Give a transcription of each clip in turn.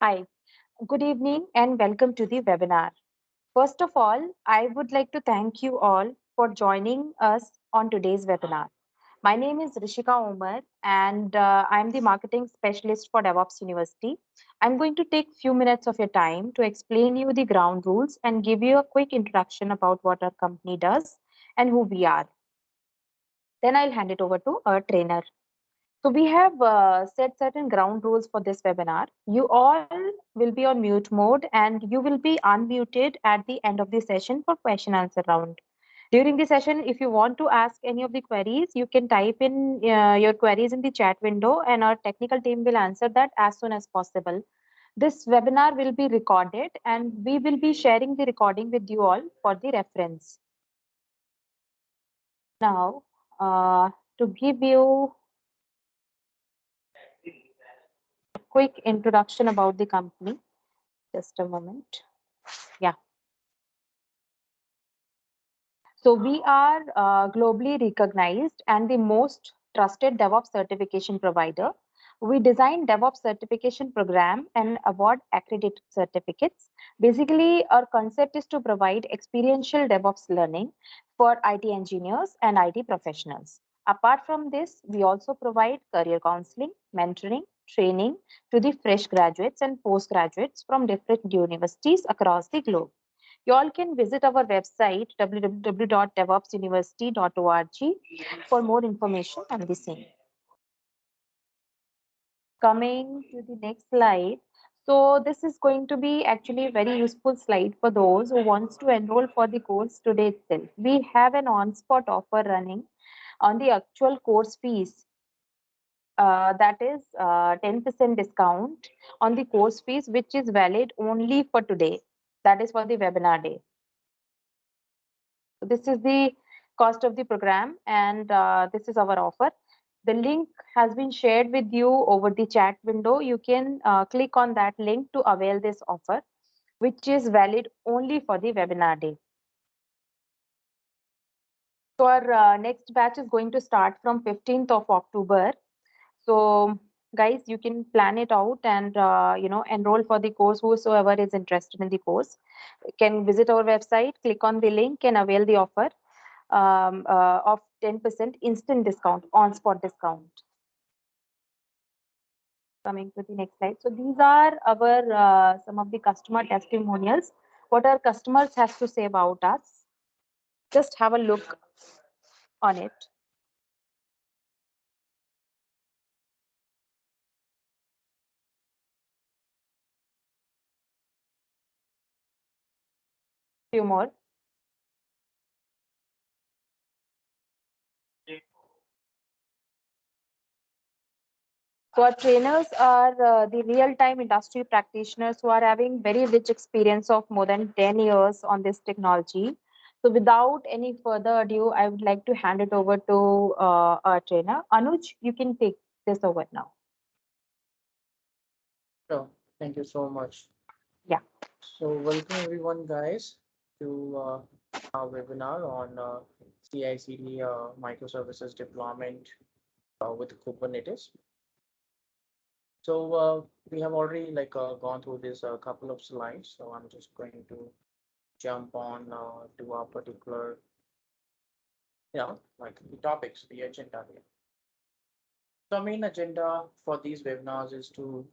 Hi, good evening and welcome to the webinar. First of all, I would like to thank you all for joining us on today's webinar. My name is Rishika Omar and I'm the marketing specialist for DevOps University. I'm going to take few minutes of your time to explain you the ground rules and give you a quick introduction about what our company does and who we are. Then I'll hand it over to our trainer. So we have set certain ground rules for this webinar. You all will be on mute mode and you will be unmuted at the end of the session for question answer round. During the session, if you want to ask any of the queries, you can type in your queries in the chat window and our technical team will answer that as soon as possible. This webinar will be recorded and we will be sharing the recording with you all for the reference. Now, to give you a quick introduction about the company. Just a moment. Yeah. So we are globally recognized and the most trusted DevOps certification provider. We design DevOps certification program and award accredited certificates. Basically, our concept is to provide experiential DevOps learning for IT engineers and IT professionals. Apart from this, we also provide career counseling, mentoring, training to the fresh graduates and postgraduates from different universities across the globe. You all can visit our website www.devopsuniversity.org for more information on the same. Coming to the next slide. So this is going to be actually a very useful slide for those who wants to enroll for the course today itself. We have an on-spot offer running on the actual course fees. That is 10% discount on the course fees, which is valid only for today. That is for the webinar day. So this is the cost of the program and this is our offer. The link has been shared with you over the chat window. You can click on that link to avail this offer, which is valid only for the webinar day. So our next batch is going to start from 15th of October. So guys, you can plan it out and enroll for the course. Whosoever is interested in the course can visit our website, click on the link and avail the offer of 10% instant discount, on spot discount. Coming to the next slide. So these are our some of the customer testimonials. What our customers have to say about us. Just have a look on it. Few more. So our trainers are the real-time industry practitioners who are having very rich experience of more than 10 years on this technology. So without any further ado, I would like to hand it over to our trainer. Anuj, you can take this over now. Sure. Thank you so much. Yeah. So welcome everyone, guys, to our webinar on CICD microservices deployment with Kubernetes. So we have already gone through this couple of slides. So I'm just going to jump on to our particular, like the topics, the agenda here. So main agenda for these webinars is to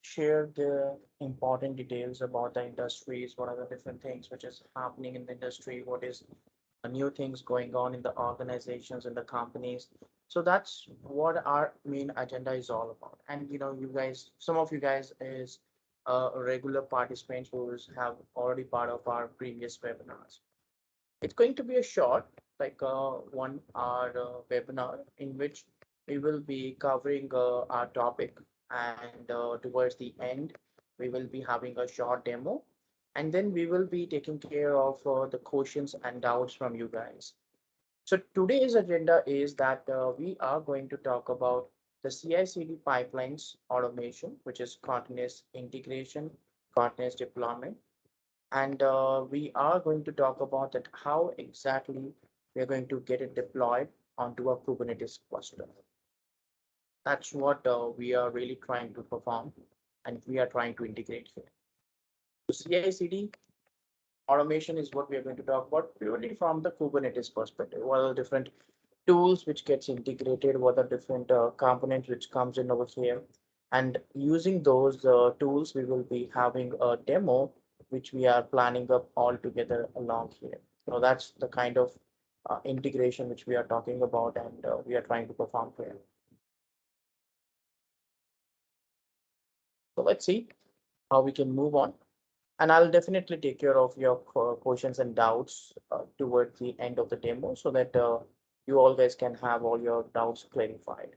share the important details about the industries, what are the different things which is happening in the industry, what is the new things going on in the organizations and the companies. So that's what our main agenda is all about. And you guys, some of you guys is regular participants who have already part of our previous webinars. It's going to be a short, like 1 hour webinar in which we will be covering our topic, and towards the end, we will be having a short demo, and then we will be taking care of the questions and doubts from you guys. So today's agenda is that we are going to talk about the CI/CD pipelines automation, which is continuous integration, continuous deployment, and we are going to talk about that how exactly we are going to get it deployed onto a Kubernetes cluster. That's what we are really trying to perform. and we are trying to integrate here. So CI/CD automation is what we are going to talk about purely from the Kubernetes perspective. What are the different tools which gets integrated? What are different components which comes in over here? And using those tools, we will be having a demo which we are planning up all together along here. So that's the kind of integration which we are talking about, and we are trying to perform here. So let's see how we can move on. And I'll definitely take care of your questions and doubts towards the end of the demo so that you all guys can have all your doubts clarified.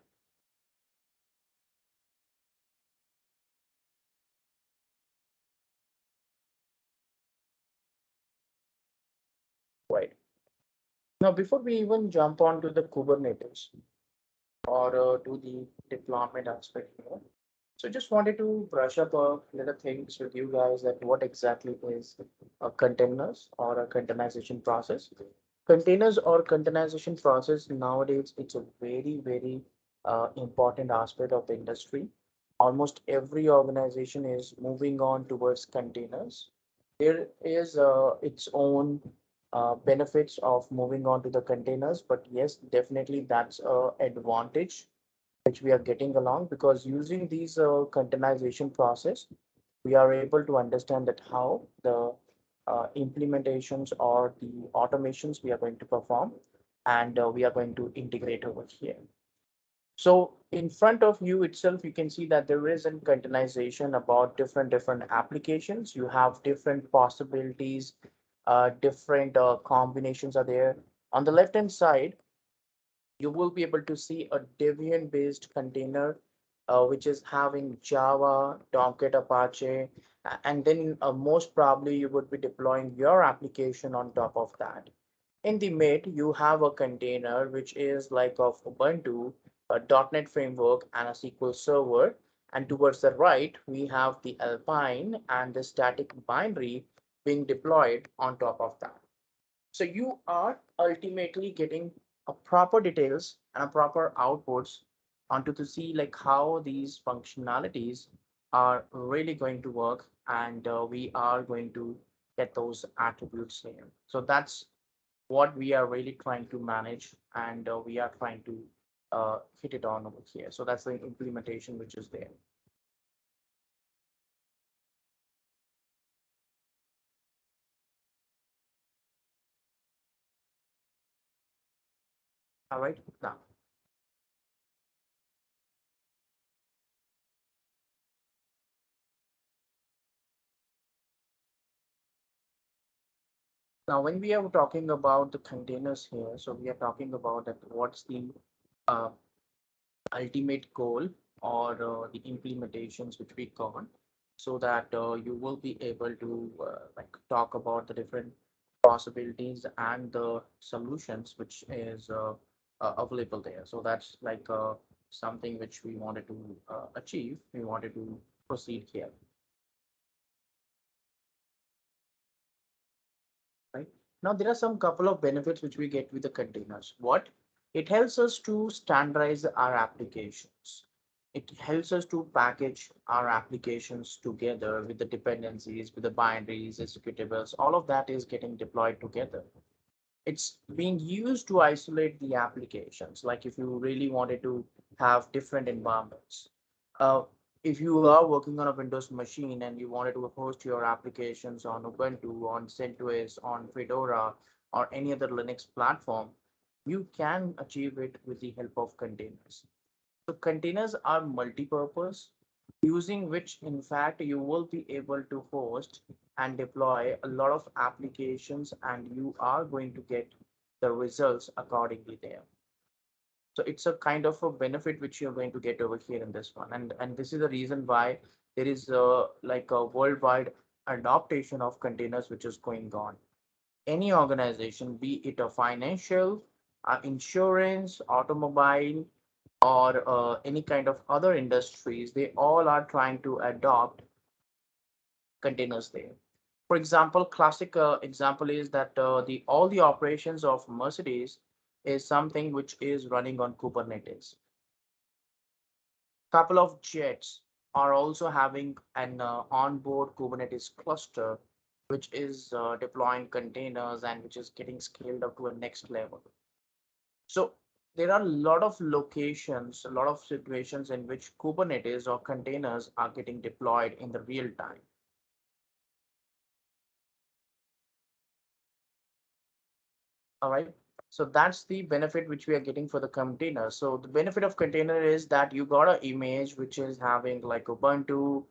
Right. Now, before we even jump on to the Kubernetes or to the deployment aspect here, so just wanted to brush up a little things with you guys that what exactly is a containers or a containerization process. Containers or containerization process nowadays, it's a very important aspect of the industry. Almost every organization is moving on towards containers. There is its own benefits of moving on to the containers, but yes, definitely that's a advantage which we are getting along, because using these containerization process, we are able to understand that how the implementations or the automations we are going to perform, and we are going to integrate over here. So in front of you itself, you can see that there is a containerization about different applications. You have different possibilities, different combinations are there. On the left hand side, you will be able to see a Debian based container, which is having Java, Tomcat, Apache, and then most probably you would be deploying your application on top of that. In the mid, you have a container which is like of Ubuntu, a .NET framework, and a SQL Server. And towards the right, we have the Alpine and the static binary being deployed on top of that. So you are ultimately getting a proper details and a proper outputs onto to see like how these functionalities are really going to work, and we are going to get those attributes here. So that's what we are really trying to manage, and we are trying to hit it on over here. So that's the implementation which is there. All right, now when we are talking about the containers here, so we are talking about that what's the uh, ultimate goal or the implementations which we cover, so that you will be able to like talk about the different possibilities and the solutions which is available there. So that's like something which we wanted to achieve. We wanted to proceed here, right? Now there are some couple of benefits which we get with the containers. What? It helps us to standardize our applications. It helps us to package our applications together with the dependencies, with the binaries, executables, all of that is getting deployed together. It's being used to isolate the applications. Like if you really wanted to have different environments, uh, if you are working on a Windows machine and you wanted to host your applications on Ubuntu, on CentOS, on Fedora, or any other Linux platform, you can achieve it with the help of containers. So containers are multi-purpose, using which in fact you will be able to host and deploy a lot of applications, and you are going to get the results accordingly there. So it's a kind of a benefit which you're going to get over here in this one. And this is the reason why there is like a worldwide adoption of containers which is going on. Any organization, be it a financial, insurance, automobile, or any kind of other industries, they all are trying to adopt containers there. For example, classic example is that the all the operations of Mercedes is something which is running on Kubernetes. Couple of jets are also having an onboard Kubernetes cluster, which is deploying containers and which is getting scaled up to a next level. So there are a lot of locations, a lot of situations in which Kubernetes or containers are getting deployed in the real time. All right. So that's the benefit which we are getting for the container. So the benefit of container is that you got an image which is having like Ubuntu,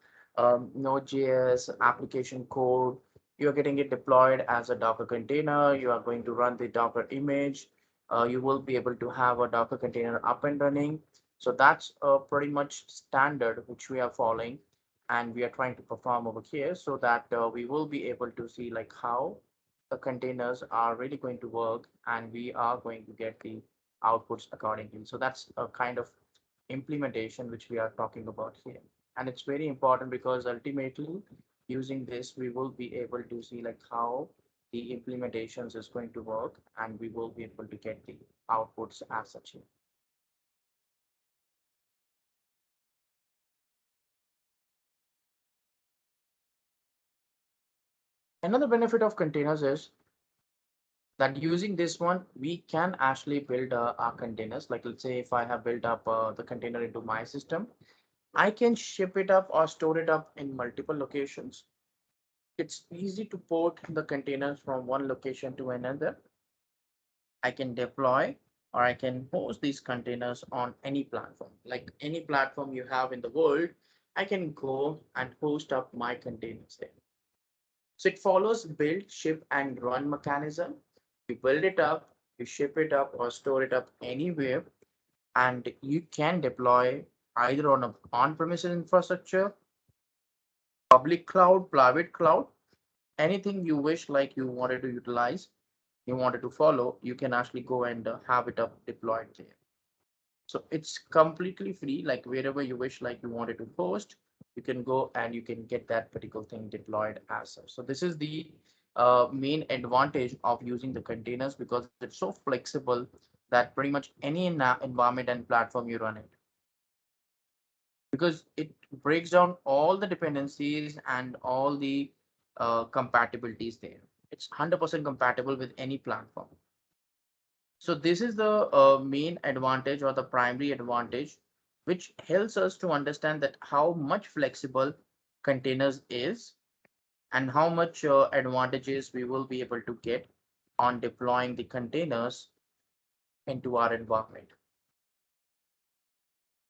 Node.js, application code. You are getting it deployed as a Docker container. You are going to run the Docker image. You will be able to have a Docker container up and running. So that's pretty much standard which we are following, and we are trying to perform over here so that we will be able to see like how the containers are really going to work and we are going to get the outputs accordingly. So that's a kind of implementation which we are talking about here. And it's very important because ultimately using this, we will be able to see like how the implementations is going to work and we will be able to get the outputs as such here. Another benefit of containers is that using this one, we can actually build our containers. Like let's say if I have built up the container into my system, I can ship it up or store it up in multiple locations. It's easy to port the containers from one location to another. I can deploy or I can host these containers on any platform. Like any platform you have in the world, I can go and host up my containers there. So it follows build, ship, and run mechanism. You build it up, you ship it up or store it up anywhere, and you can deploy either on a on-premises infrastructure, public cloud, private cloud, anything you wish like you wanted to utilize, you wanted to follow, you can actually go and have it up deployed there. So it's completely free, like wherever you wish, like you wanted to host, you can go and you can get that particular thing deployed as such. So this is the main advantage of using the containers because it's so flexible that pretty much any environment and platform you run it, because it breaks down all the dependencies and all the compatibilities there. It's 100% compatible with any platform. So this is the main advantage or the primary advantage, which helps us to understand that how much flexible containers is and how much advantages we will be able to get on deploying the containers into our environment.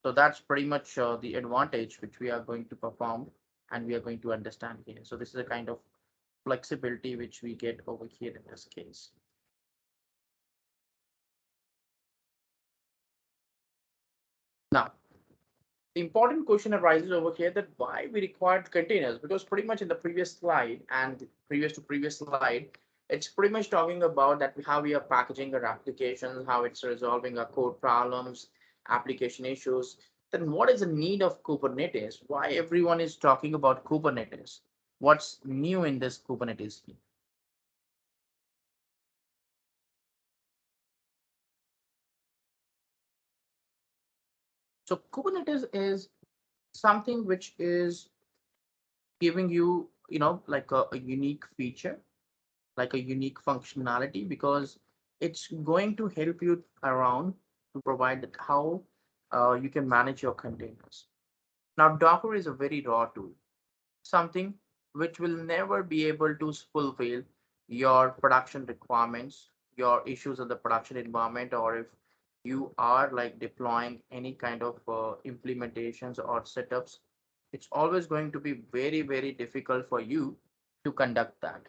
So that's pretty much the advantage which we are going to perform and we are going to understand here. So this is a kind of flexibility which we get over here in this case. Now, the important question arises over here that why we required containers, because pretty much in the previous slide and previous to previous slide, it's pretty much talking about that how we are packaging our applications, how it's resolving our code problems, application issues. Then what is the need of Kubernetes? Why everyone is talking about Kubernetes? What's new in this Kubernetes? So Kubernetes is something which is giving you, like a unique feature, like a unique functionality, because it's going to help you around to provide that how you can manage your containers. Now, Docker is a very raw tool, something which will never be able to fulfill your production requirements, your issues of the production environment, or if you are like deploying any kind of implementations or setups, it's always going to be very, very difficult for you to conduct that.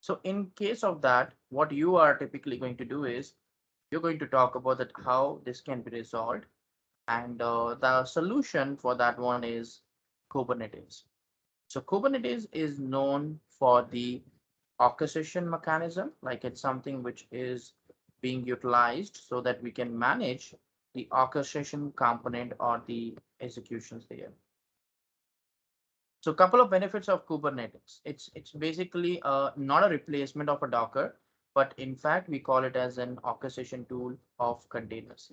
So in case of that, what you are typically going to do is you're going to talk about that how this can be resolved. And the solution for that one is Kubernetes. So Kubernetes is known for the orchestration mechanism, like it's something which is being utilized so that we can manage the orchestration component or the executions there. So a couple of benefits of Kubernetes. It's basically not a replacement of a Docker, but in fact, we call it as an orchestration tool of containers.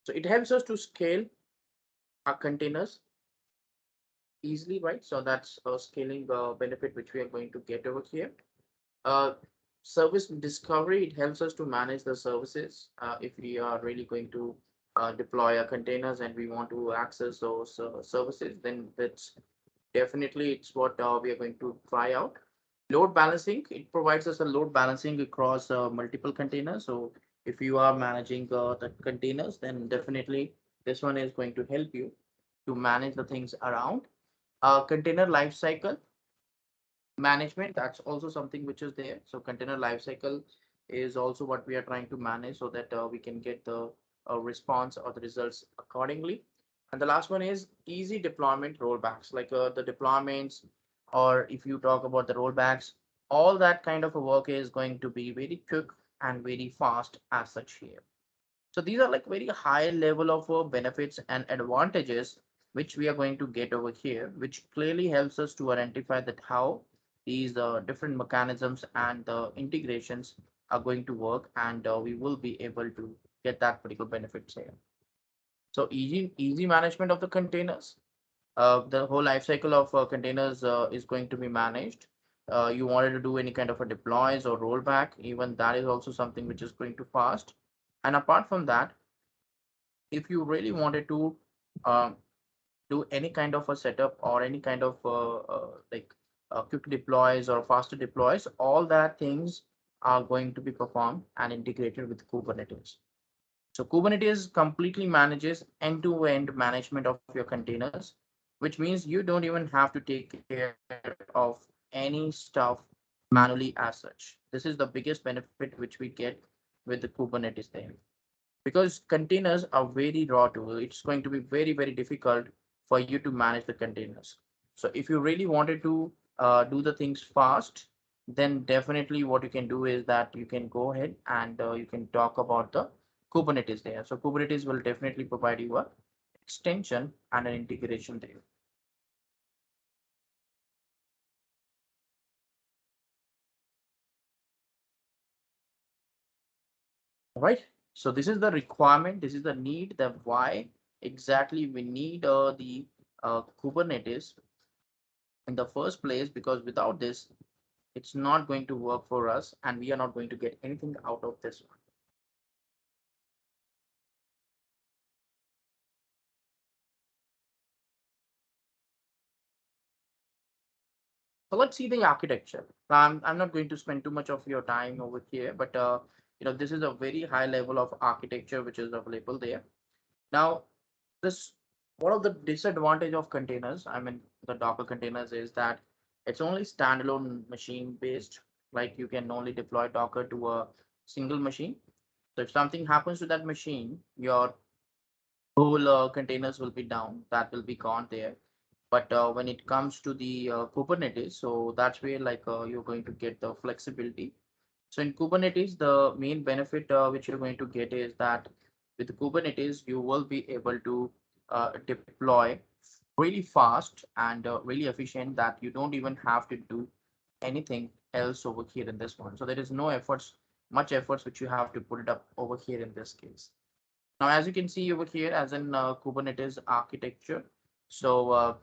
So it helps us to scale our containers. easily, right? So that's a scaling benefit which we are going to get over here. Uh, Service discovery, it helps us to manage the services. If we are really going to deploy our containers and we want to access those services, then that's definitely it's what we are going to try out. Load balancing, it provides us a load balancing across multiple containers. So if you are managing the containers, then definitely this one is going to help you to manage the things around. Container lifecycle management, that's also something which is there. So container lifecycle is also what we are trying to manage so that we can get the response or the results accordingly. And the last one is easy deployment rollbacks, like the deployments, or if you talk about the rollbacks, all that kind of a work is going to be very quick and very fast as such here. So these are like very high level of benefits and advantages which we are going to get over here, which clearly helps us to identify that how these different mechanisms and integrations are going to work, and we will be able to get that particular benefits here. So easy management of the containers. The whole life cycle of containers is going to be managed. You wanted to do any kind of a deploys or rollback, even that is also something which is going to fast. And apart from that, if you really wanted to um, do any kind of a setup or any kind of like quick deploys or faster deploys, all that things are going to be performed and integrated with Kubernetes. So Kubernetes completely manages end-to-end management of your containers, which means you don't even have to take care of any stuff manually as such. This is the biggest benefit which we get with the Kubernetes there, because containers are very raw tool. It's going to be very difficult for you to manage the containers. So if you really wanted to do the things fast, then definitely what you can do is that you can go ahead and you can talk about the Kubernetes there. So Kubernetes will definitely provide you a extension and an integration there. All right. So this is the requirement. This is the need. The why exactly we need the Kubernetes in the first place, because without this, it's not going to work for us and we are not going to get anything out of this one. So let's see the architecture. I'm not going to spend too much of your time over here, but this is a very high level of architecture which is available there. Now, this one of the disadvantage of containers, I mean the Docker containers, is that it's only standalone machine based. Like you can only deploy Docker to a single machine. So if something happens to that machine, your whole containers will be down. That will be gone there. But when it comes to the Kubernetes, so that's where like you're going to get the flexibility. So in Kubernetes, the main benefit which you're going to get is that with Kubernetes, you will be able to deploy really fast and really efficient, that you don't even have to do anything else over here in this one. So there is no efforts, much efforts which you have to put it up over here in this case. Now, as you can see over here, as in Kubernetes architecture, so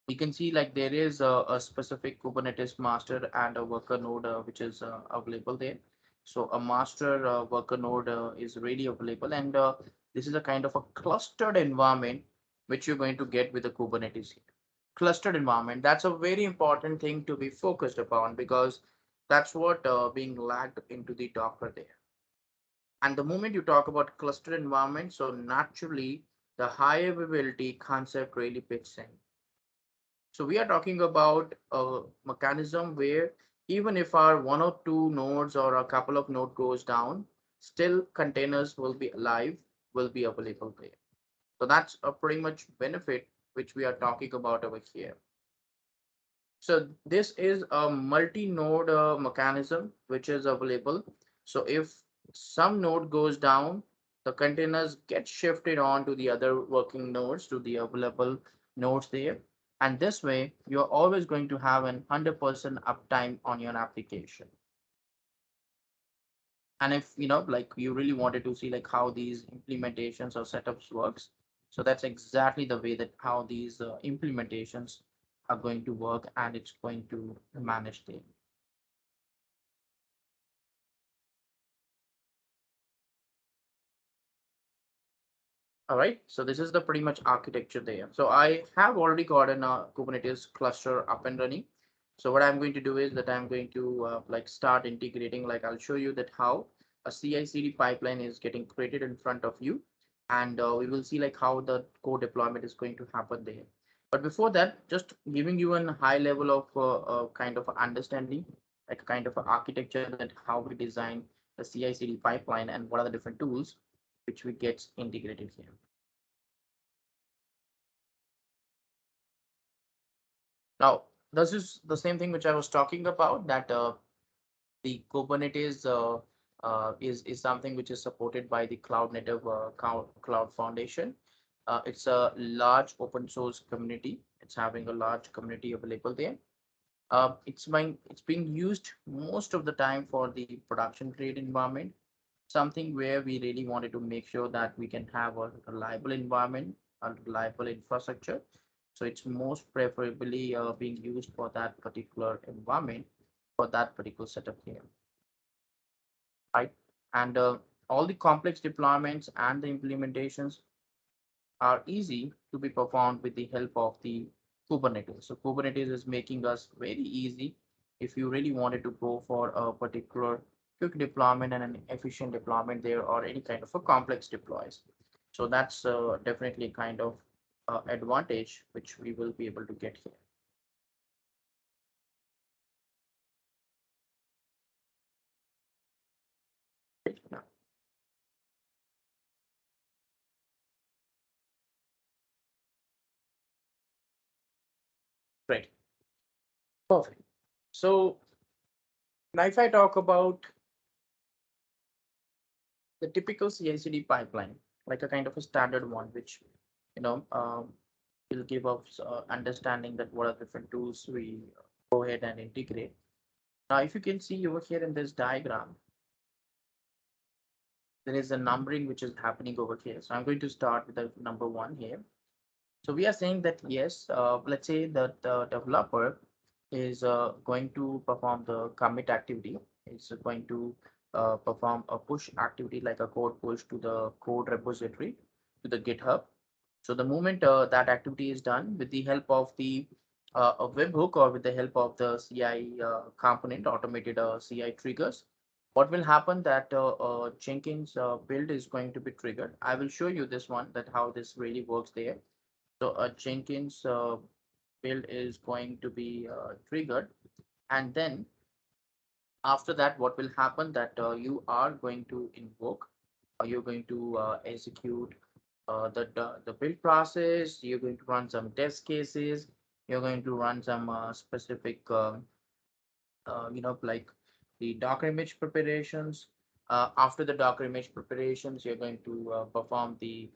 we can see like there is a specific Kubernetes master and a worker node which is available there. So a master worker node is really available, and this is a kind of a clustered environment which you're going to get with the Kubernetes here. Clustered environment, that's a very important thing to be focused upon, because that's what being lagged into the Docker there. And the moment you talk about clustered environment, so naturally the high availability concept really picks in. So we are talking about a mechanism where even if our one or two nodes or a couple of nodes goes down, still containers will be alive, will be available there. So that's a pretty much benefit which we are talking about over here. So this is a multi-node mechanism which is available. So if some node goes down, the containers get shifted on to the other working nodes, to the available nodes there. And this way, you're always going to have an 100% uptime on your application. And if like you really wanted to see like how these implementations or setups works, So that's exactly the way that how these implementations are going to work, and it's going to manage them. All right, so this is the pretty much architecture there. So I have already got a Kubernetes cluster up and running. So what I'm going to do is that I'm going to like start integrating, like I'll show you that how a CI/CD pipeline is getting created in front of you. And we will see like how the code deployment is going to happen there. But before that, just giving you a high level of kind of understanding, like a kind of architecture that how we design the CI/CD pipeline and what are the different tools which we get integrated here. Now, this is the same thing which I was talking about, that the Kubernetes is something which is supported by the Cloud Native Cloud Foundation. It's a large open source community. It's having a large community available there. It's being used most of the time for the production grade environment, something where we really wanted to make sure that we can have a reliable environment, a reliable infrastructure. So it's most preferably being used for that particular environment, for that particular setup here, right? And all the complex deployments and the implementations are easy to be performed with the help of the Kubernetes. So Kubernetes is making us very easy if you really wanted to go for a particular quick deployment and an efficient deployment there, or any kind of a complex deploys. So that's definitely kind of advantage which we will be able to get here. Right? Now, right. Perfect. So now if I talk about the typical CI/CD pipeline, like a kind of a standard one, which you know will give us understanding that what are different tools we go ahead and integrate. Now, if you can see over here in this diagram, there is a numbering which is happening over here. So I'm going to start with the number one here. So we are saying that yes, let's say that the developer is going to perform the commit activity. It's going to perform a push activity, like a code push to the code repository, to the GitHub. So the moment that activity is done with the help of the a webhook, or with the help of the CI component, automated CI triggers, what will happen that Jenkins build is going to be triggered. I will show you this one, that how this really works there. So a Jenkins build is going to be triggered, and then after that, what will happen that you are going to invoke, or you're going to execute the build process. You're going to run some test cases. You're going to run some specific like the Docker image preparations. After the Docker image preparations, you're going to perform the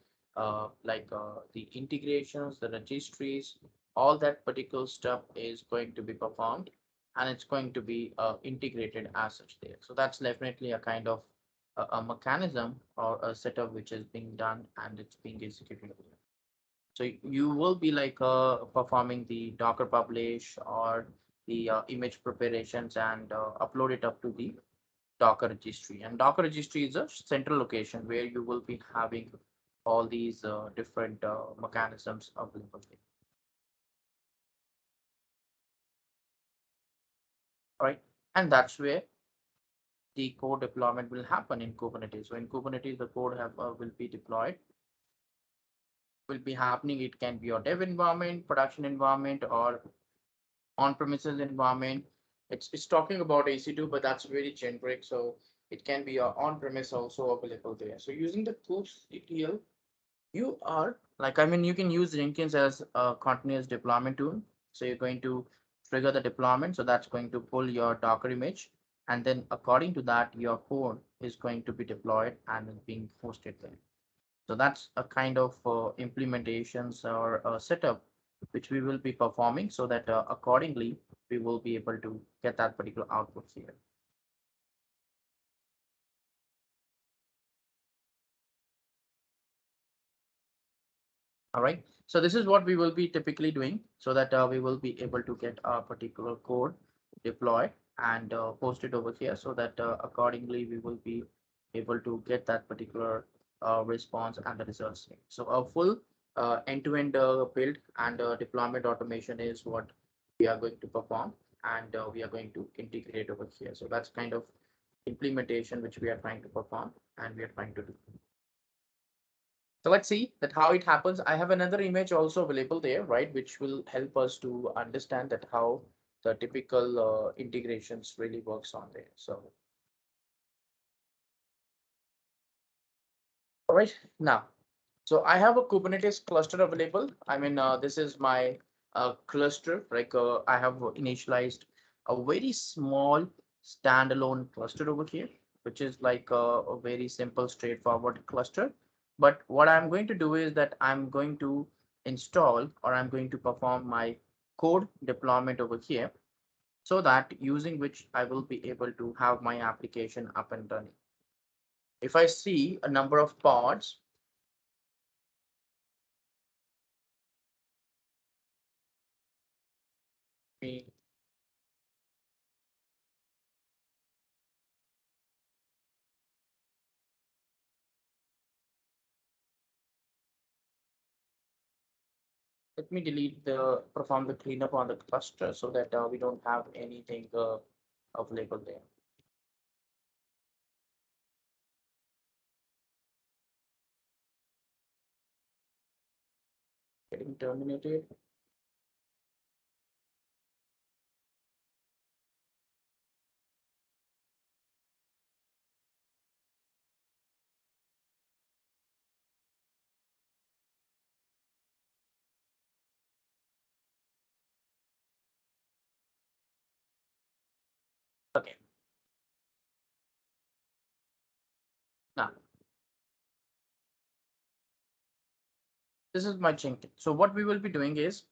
integrations, the registries. All that particular stuff is going to be performed, and it's going to be integrated as such there. So that's definitely a kind of a mechanism or a setup which is being done, and it's being executed. So you will be like performing the Docker publish, or the image preparations, and upload it up to the Docker registry. And Docker registry is a central location where you will be having all these different mechanisms available there. All right. And that's where the code deployment will happen in Kubernetes. So in Kubernetes, the code will be deployed, will be happening. It can be your dev environment, production environment, or on-premises environment. It's talking about AC2, but that's very generic. So it can be on-premise also available there. So using the tools ETL, you are like, I mean, you can use Jenkins as a continuous deployment tool. So you're going to trigger the deployment. So that's going to pull your Docker image. And then according to that, your code is going to be deployed and is being hosted there. So that's a kind of implementations or setup which we will be performing, so that accordingly we will be able to get that particular output here. All right. So this is what we will be typically doing so that we will be able to get a particular code deployed and post it over here so that accordingly we will be able to get that particular response and the results. So a full end-to-end build and deployment automation is what we are going to perform, and we are going to integrate over here. So that's kind of implementation which we are trying to perform and we are trying to do. So let's see that how it happens. I have another image also available there, right, which will help us to understand that how the typical integrations really works on there. So, all right, now, so I have a Kubernetes cluster available. I mean, this is my cluster, like I have initialized a very small standalone cluster over here, which is like a very simple, straightforward cluster. But what I'm going to do is that I'm going to install or I'm going to perform my code deployment over here so that using which I will be able to have my application up and running. If I see a number of pods, we let me delete the perform the cleanup on the cluster so that we don't have anything available there. Getting terminated. Okay. Now this is my Jenkins. So what we will be doing is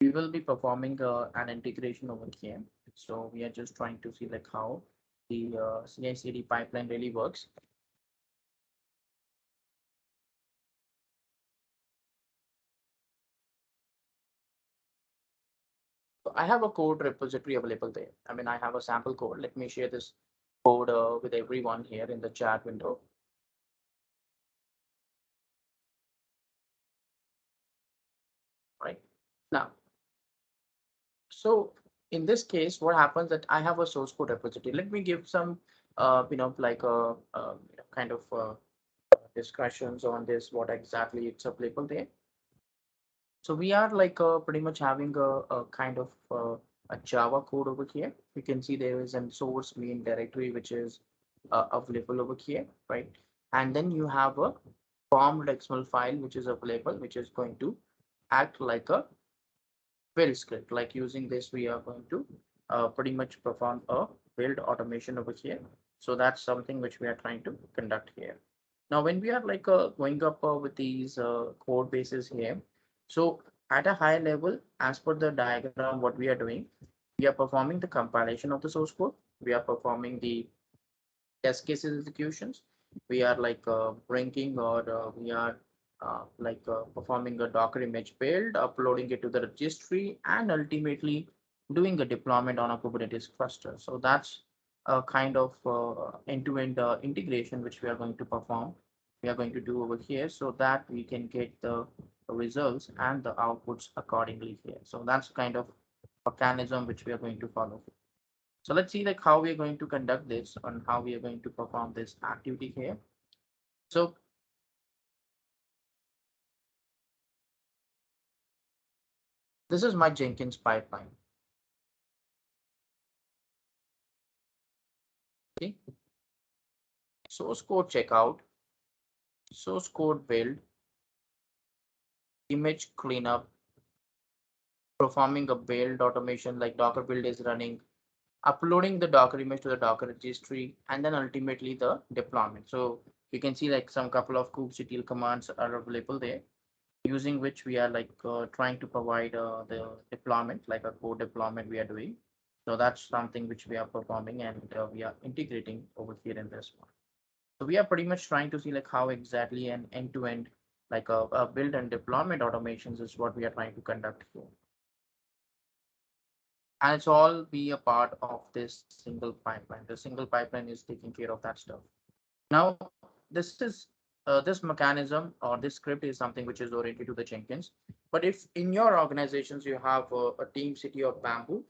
we will be performing an integration over here. So we are just trying to see like how the CI/CD pipeline really works. So I have a code repository available there. I mean, I have a sample code. Let me share this code with everyone here in the chat window. Right now, so in this case, what happens that I have a source code repository. Let me give some, like kind of discussions on this, what exactly it's applicable there. So we are like pretty much having a kind of a Java code over here. You can see there is a source main directory, which is available over here, right? And then you have a formed XML file, which is available, which is going to act like a build script. Like using this, we are going to pretty much perform a build automation over here. So that's something which we are trying to conduct here. Now, when we are like going up with these code bases here, so at a high level, as per the diagram, what we are doing, we are performing the compilation of the source code. We are performing the test cases executions. We are like bringing or we are performing a Docker image build, uploading it to the registry, and ultimately doing a deployment on a Kubernetes cluster. So that's a kind of end-to-end integration which we are going to perform. We are going to do over here so that we can get the results and the outputs accordingly here. So that's kind of mechanism which we are going to follow. So let's see like how we are going to conduct this and how we are going to perform this activity here. So this is my Jenkins pipeline. Okay. Source code checkout, source code build, image cleanup, performing a build automation like Docker build is running, uploading the Docker image to the Docker registry, and then ultimately the deployment. So you can see like some couple of kubectl commands are available there, using which we are like trying to provide the deployment, like a code deployment we are doing. So that's something which we are performing and we are integrating over here in this one. So we are pretty much trying to see like how exactly an end-to-end like a build and deployment automations is what we are trying to conduct here. And it's all be a part of this single pipeline. The single pipeline is taking care of that stuff. Now, this mechanism or this script is something which is oriented to the Jenkins. But if in your organizations you have a team city of Bamboo,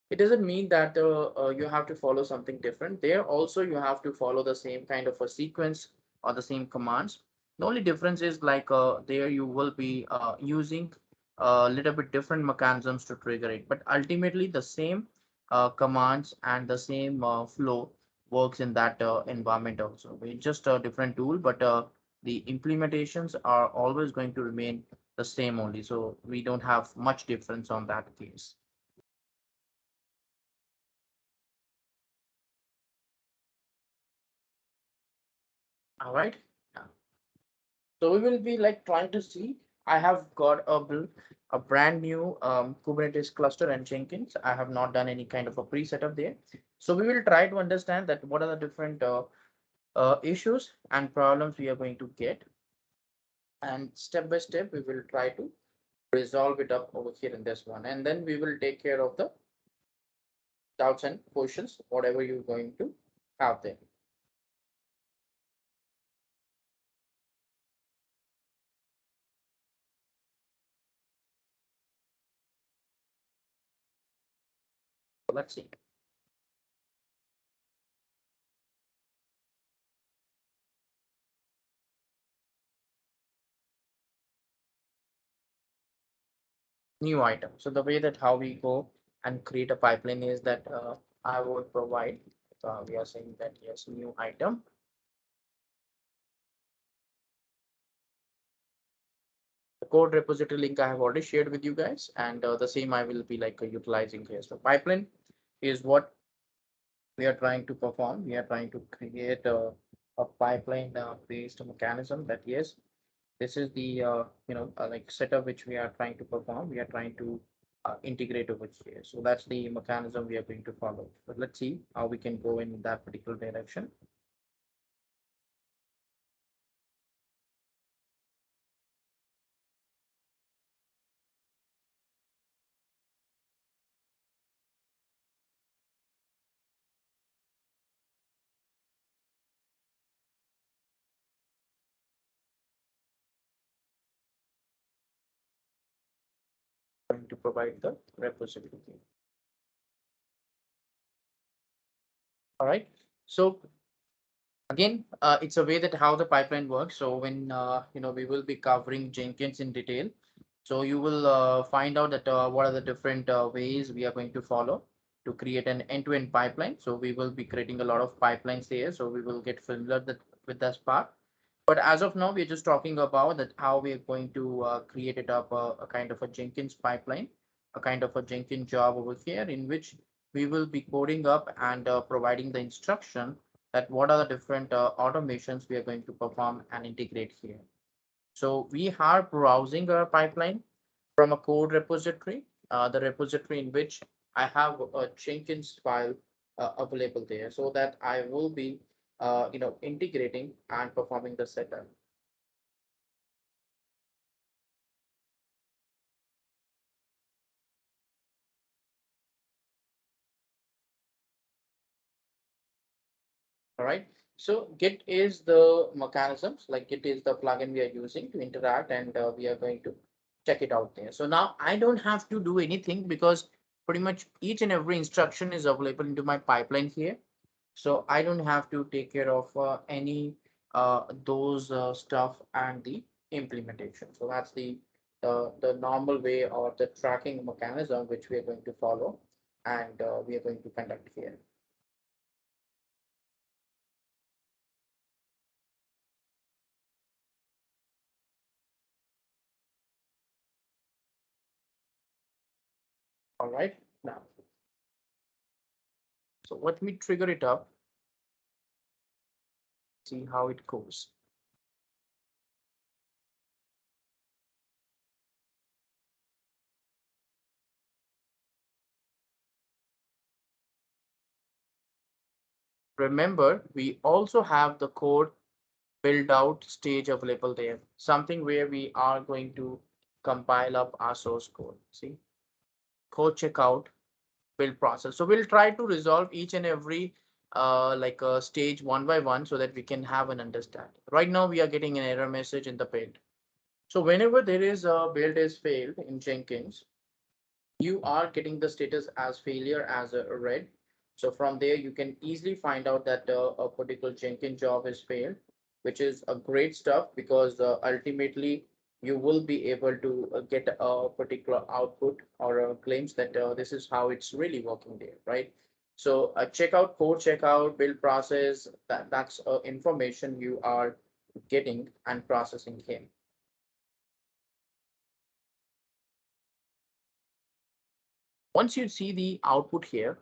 it doesn't mean that you have to follow something different. There also you have to follow the same kind of a sequence or the same commands. The only difference is like there you will be using a little bit different mechanisms to trigger it, but ultimately the same commands and the same flow works in that environment also. It's just a different tool, but the implementations are always going to remain the same only. So we don't have much difference on that case. All right. Yeah. So we will be like trying to see. I have got a brand new Kubernetes cluster and Jenkins. I have not done any kind of a pre-setup there. So we will try to understand that what are the different issues and problems we are going to get. And step by step, we will try to resolve it up over here in this one. And then we will take care of the doubts and questions, whatever you're going to have there. So let's see. New item. So the way that how we go and create a pipeline is that I would provide. We are saying that yes, new item. The code repository link I have already shared with you guys, and the same I will be like utilizing here. So pipeline is what we are trying to perform. We are trying to create a pipeline based mechanism that yes, this is the like setup which we are trying to perform. We are trying to integrate over here. So that's the mechanism we are going to follow. But let's see how we can go in that particular direction. Going to provide the repository. All right. So again, it's a way that how the pipeline works. So when we will be covering Jenkins in detail. So you will find out that what are the different ways we are going to follow to create an end-to-end pipeline. So we will be creating a lot of pipelines there. So we will get familiar with this part. But as of now, we're just talking about that how we are going to create it up a kind of a Jenkins pipeline, a kind of a Jenkins job over here in which we will be coding up and providing the instruction that what are the different automations we are going to perform and integrate here. So we are browsing our pipeline from a code repository, the repository in which I have a Jenkins file available there, so that I will be, integrating and performing the setup. All right. So Git is the mechanisms, like Git is the plugin we are using to interact, and we are going to check it out there. So now I don't have to do anything because pretty much each and every instruction is available into my pipeline here. So I don't have to take care of any those stuff and the implementation. So that's the normal way or the tracking mechanism which we are going to follow, and we are going to conduct here. All right. Now, so let me trigger it up, see how it goes. Remember, we also have the code build out stage available there, something where we are going to compile up our source code. See, code checkout, build process. So we'll try to resolve each and every stage one by one so that we can have an understanding. Right now we are getting an error message in the build. So whenever there is a build is failed in Jenkins, you are getting the status as failure as a red. So from there, you can easily find out that a particular Jenkins job is failed, which is a great stuff because ultimately you will be able to get a particular output or claims that this is how it's really working there, right? So checkout, code checkout, build process, that's information you are getting and processing here. Once you see the output here,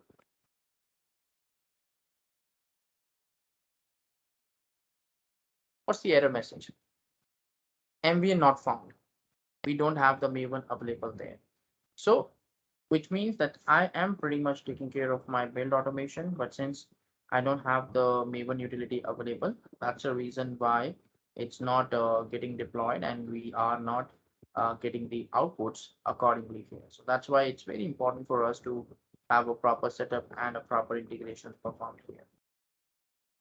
what's the error message? MVN not found. We don't have the Maven available there. So, which means that I am pretty much taking care of my build automation, but since I don't have the Maven utility available, that's the reason why it's not getting deployed and we are not getting the outputs accordingly here. So that's why it's very important for us to have a proper setup and a proper integration performed here.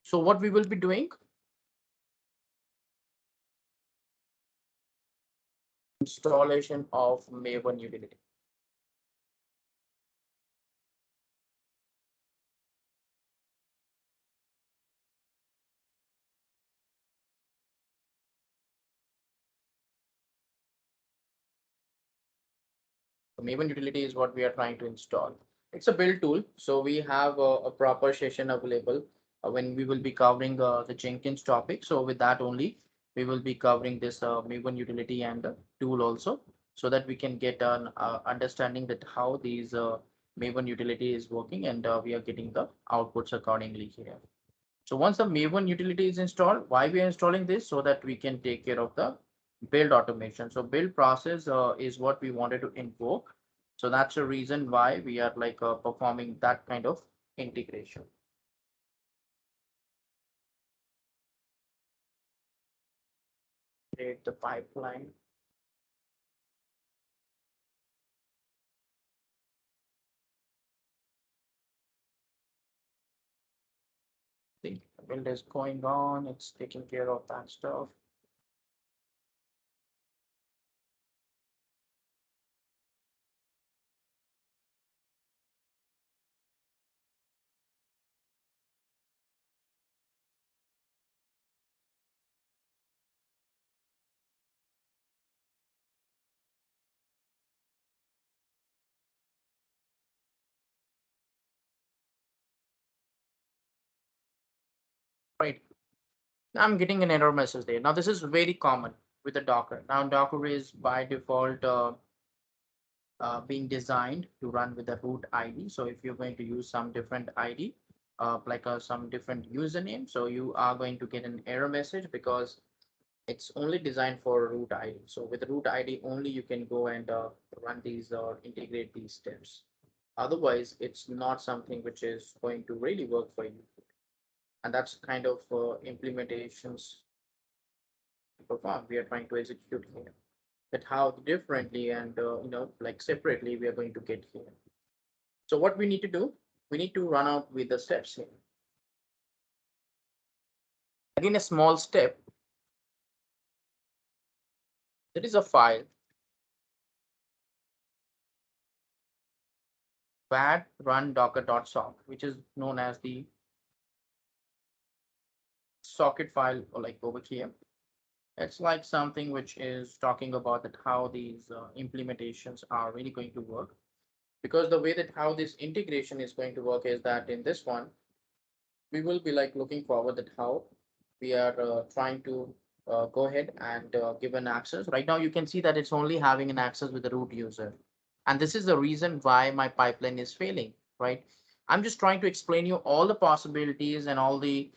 So what we will be doing, installation of Maven utility. Maven utility is what we are trying to install. It's a build tool, so we have a proper session available when we will be covering the Jenkins topic. So with that only, we will be covering this Maven utility and the tool also, so that we can get an understanding that how these Maven utility is working and we are getting the outputs accordingly here. So once the Maven utility is installed, why we are installing this? So that we can take care of the build automation. So build process is what we wanted to invoke. So that's the reason why we are performing that kind of integration. Create the pipeline. The build is going on. It's taking care of that stuff. Right. I'm getting an error message there. Now this is very common with the Docker. Now Docker is by default being designed to run with the root ID. So if you're going to use some different ID, some different username, so you are going to get an error message because it's only designed for root ID. So with the root ID only, you can go and run these or integrate these steps. Otherwise, it's not something which is going to really work for you. And that's kind of implementations perform we are trying to execute here. That how differently and separately we are going to get here. So what we need to do, we need to run out with the steps here. Again, a small step. There is a file var run docker.sock, which is known as the socket file or like over here. It's like something which is talking about that how these implementations are really going to work. Because the way that how this integration is going to work is that in this one, we will be like looking forward at how we are trying to go ahead and give an access. Right now, you can see that it's only having an access with the root user. And this is the reason why my pipeline is failing, right? I'm just trying to explain you all the possibilities and all the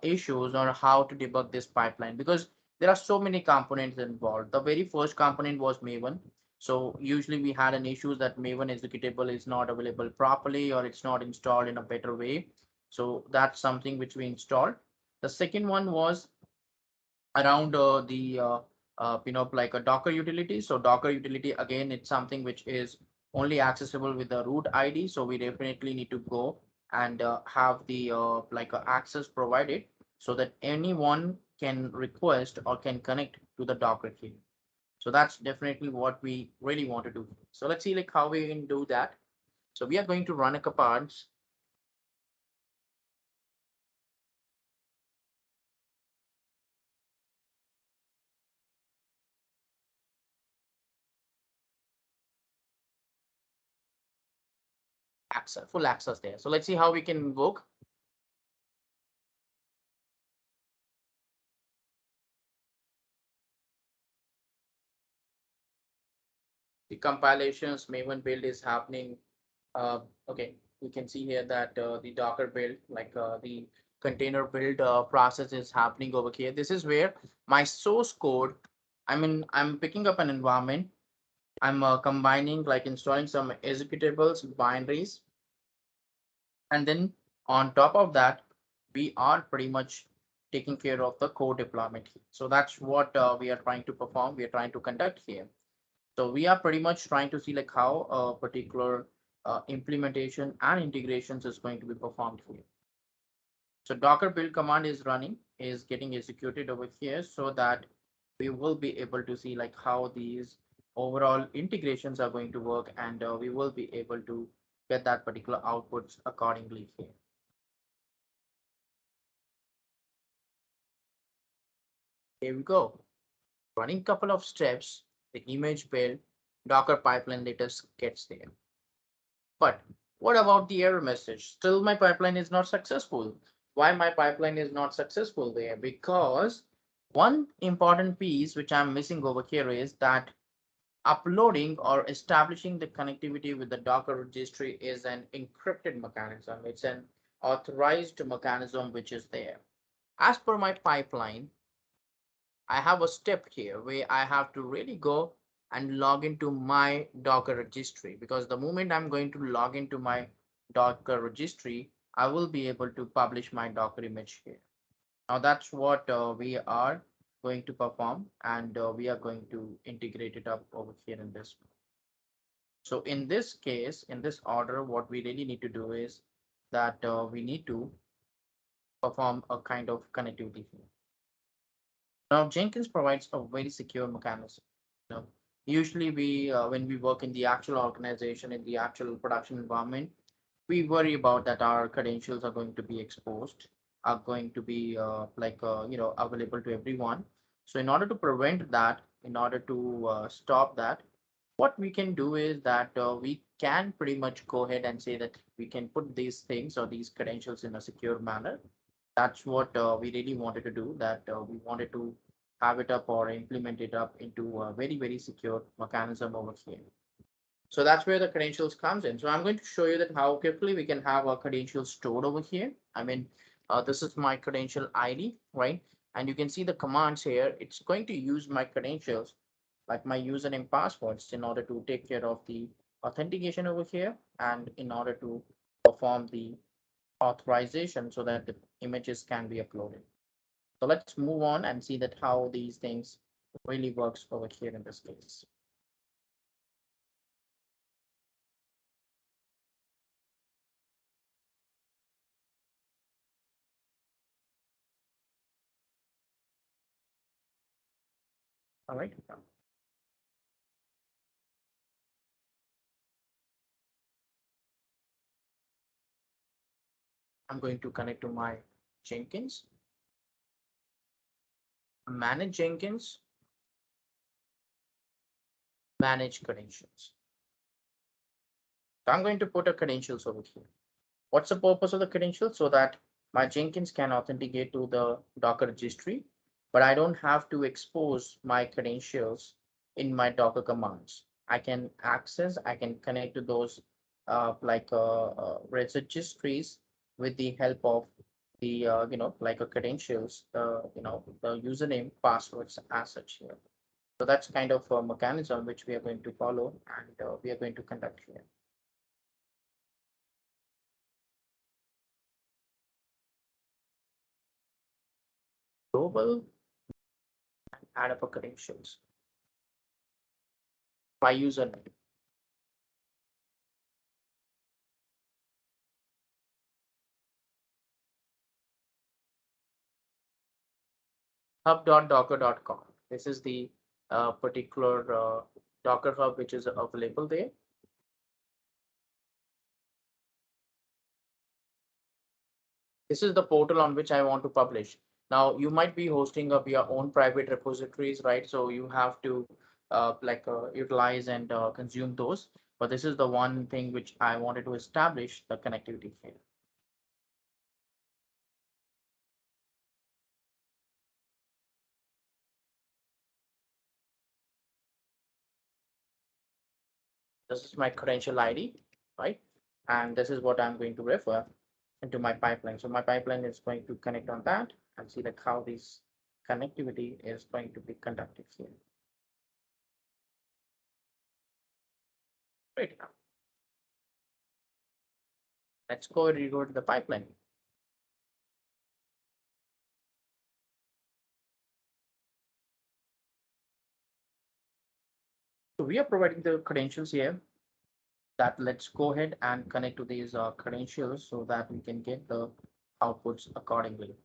issues on how to debug this pipeline because there are so many components involved. The very first component was Maven. So usually we had an issue that Maven executable is not available properly or it's not installed in a better way. So that's something which we installed. The second one was around like a Docker utility. So Docker utility, again, it's something which is only accessible with the root ID. So we definitely need to go and have the access provided so that anyone can request or can connect to the Docker key. So that's definitely what we really want to do. So let's see like how we can do that. So we are going to run a commands. Access, full access there. So let's see how we can invoke. The compilations Maven build is happening. Okay, we can see here that the Docker build, the container build process is happening over here. This is where my source code, I'm picking up an environment. I'm combining, like installing some executables, binaries, and then on top of that, we are pretty much taking care of the code deployment. So that's what we are trying to perform. We are trying to conduct here. So we are pretty much trying to see like how a particular implementation and integrations is going to be performed here. So Docker build command is running, is getting executed over here so that we will be able to see like how these overall integrations are going to work, and we will be able to get that particular outputs accordingly here. Here we go. Running couple of steps, the image build, Docker pipeline latest gets there. But what about the error message? Still my pipeline is not successful. Why my pipeline is not successful there? Because one important piece which I'm missing over here is that uploading or establishing the connectivity with the Docker registry is an encrypted mechanism. It's an authorized mechanism which is there. As per my pipeline, I have a step here where I have to really go and log into my Docker registry, because the moment I'm going to log into my Docker registry, I will be able to publish my Docker image here. Now that's what we are going to perform, and we are going to integrate it up over here in this. So in this case, in this order, what we really need to do is that we need to perform a kind of connectivity here. Now, Jenkins provides a very secure mechanism. You know, usually when we work in the actual organization, in the actual production environment, we worry about that our credentials are going to be exposed, are going to be available to everyone. So in order to prevent that, in order to stop that, what we can do is that we can pretty much go ahead and say that we can put these things or these credentials in a secure manner. That's what we really wanted to do, that we wanted to have it up or implement it up into a very, very secure mechanism over here. So that's where the credentials comes in. So I'm going to show you that how quickly we can have our credentials stored over here. This is my credential ID, right? And you can see the commands here. It's going to use my credentials, like my username passwords, in order to take care of the authentication over here, and in order to perform the authorization so that the images can be uploaded. So let's move on and see that how these things really works over here in this case. All right. I'm going to connect to my Jenkins, manage Jenkins, manage credentials. So I'm going to put a credentials over here. What's the purpose of the credentials? So that my Jenkins can authenticate to the Docker registry, but I don't have to expose my credentials in my Docker commands. I can access, I can connect to those registries with the help of the like a credentials, the username, passwords as such here. So that's kind of a mechanism which we are going to follow, and we are going to conduct here. Global add up a credentials. My username. Hub.docker.com. This is the particular Docker Hub which is available there. This is the portal on which I want to publish. Now, you might be hosting up your own private repositories, right? So you have to utilize and consume those. But this is the one thing which I wanted to establish the connectivity here. This is my credential ID, right? And this is what I'm going to refer into my pipeline. So my pipeline is going to connect on that and see like how this connectivity is going to be conducted here. Great. Let's go to the pipeline. So we are providing the credentials here. That let's go ahead and connect to these credentials so that we can get the outputs accordingly.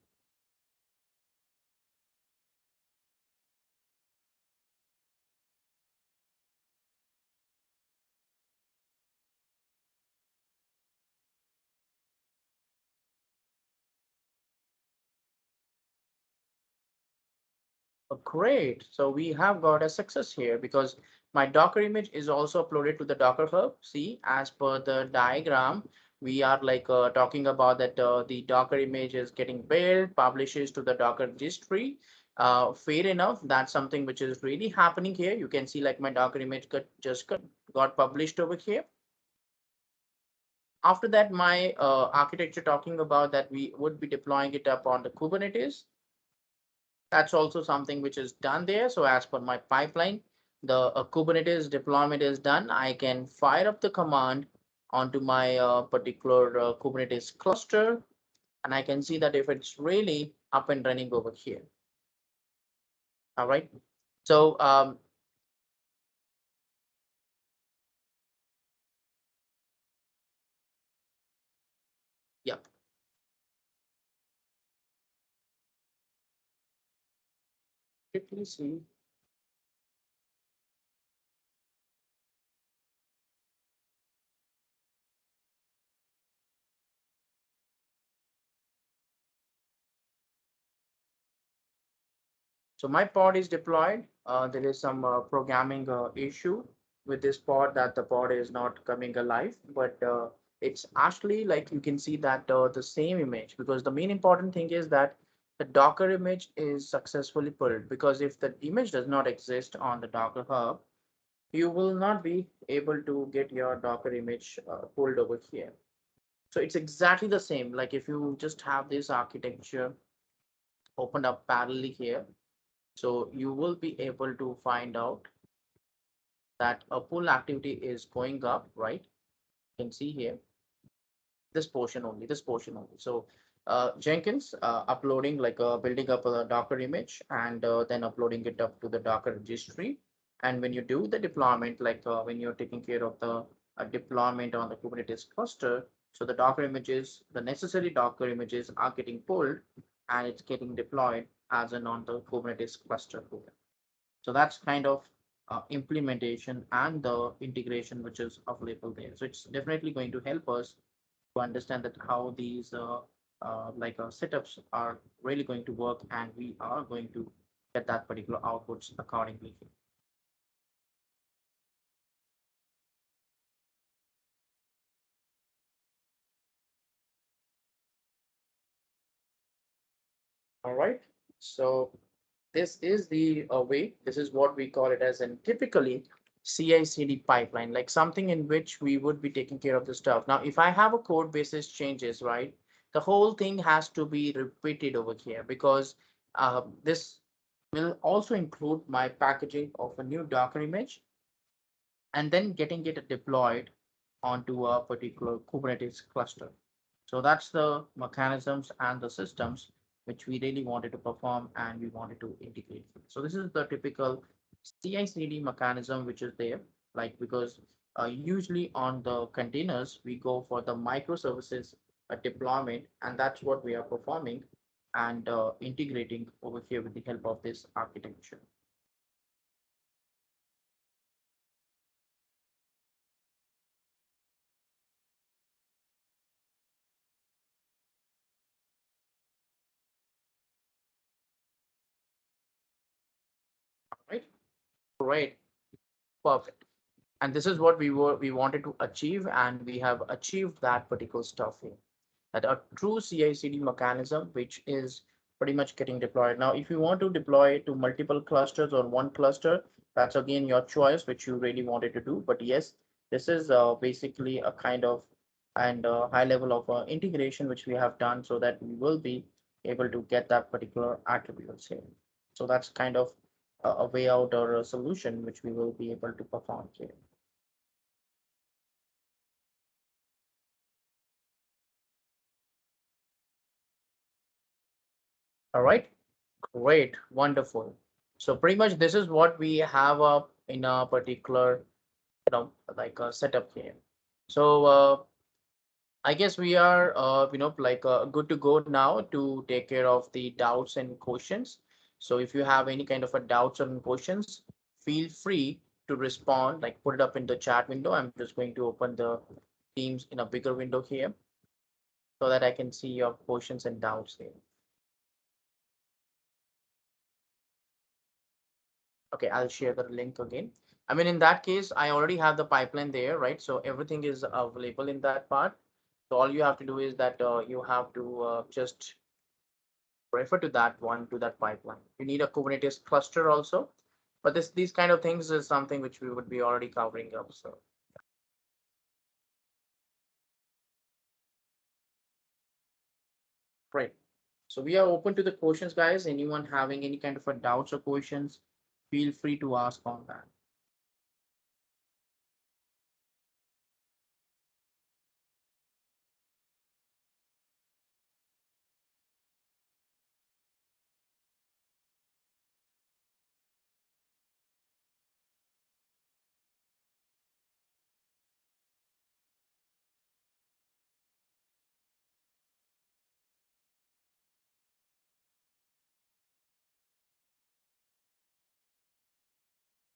Oh, great. So we have got a success here because my Docker image is also uploaded to the Docker Hub. See, as per the diagram, we are talking about that the Docker image is getting built, publishes to the Docker registry. Fair enough. That's something which is really happening here. You can see like my Docker image got published over here. After that, my architecture talking about that we would be deploying it up on the Kubernetes. That's also something which is done there. So as per my pipeline, the Kubernetes deployment is done. I can fire up the command onto my particular Kubernetes cluster, and I can see that if it's really up and running over here. All right. So yeah, quickly see. So my pod is deployed. There is some programming issue with this pod that the pod is not coming alive, but it's actually like you can see that the same image because the main important thing is that the Docker image is successfully pulled because if the image does not exist on the Docker Hub, you will not be able to get your Docker image pulled over here. So it's exactly the same. Like if you just have this architecture opened up parallelly here, so you will be able to find out that a pull activity is going up, right? You can see here, this portion only, this portion only. So Jenkins uploading building up a Docker image and then uploading it up to the Docker registry. And when you do the deployment, when you're taking care of the deployment on the Kubernetes cluster, so the Docker images, the necessary Docker images are getting pulled and it's getting deployed as an on the Kubernetes cluster. So that's kind of implementation and the integration which is available there. So it's definitely going to help us to understand that how these setups are really going to work and we are going to get that particular outputs accordingly. All right. So this is the way, this is what we call it as an typically CI/CD pipeline, like something in which we would be taking care of the stuff. Now, if I have a code basis changes, right, the whole thing has to be repeated over here because this will also include my packaging of a new Docker image and then getting it deployed onto a particular Kubernetes cluster. So that's the mechanisms and the systems which we really wanted to perform and we wanted to integrate. So this is the typical CI/CD mechanism which is there, like because usually on the containers we go for the microservices deployment, and that's what we are performing and integrating over here with the help of this architecture. Right? Great. Perfect. And this is what we wanted to achieve, and we have achieved that particular stuff here. That a true CI/CD mechanism, which is pretty much getting deployed. Now, if you want to deploy to multiple clusters or one cluster, that's again your choice, which you really wanted to do. But yes, this is basically a kind of and high level of integration which we have done so that we will be able to get that particular attributes here. So that's kind of a way out or a solution which we will be able to perform here. All right. Great, wonderful. So pretty much this is what we have up in a particular, like a setup here. So I guess we are, like good to go now to take care of the doubts and questions. So if you have any kind of a doubts or questions, feel free to respond, like put it up in the chat window. I'm just going to open the Teams in a bigger window here so that I can see your questions and doubts here. Okay, I'll share the link again. I mean, in that case, I already have the pipeline there, right? So everything is available in that part. So all you have to do is that you have to just refer to that one, to that pipeline. You need a Kubernetes cluster also, but these kind of things is something which we would be already covering up. So great. So we are open to the questions, guys. Anyone having any kind of a doubts or questions, feel free to ask on that.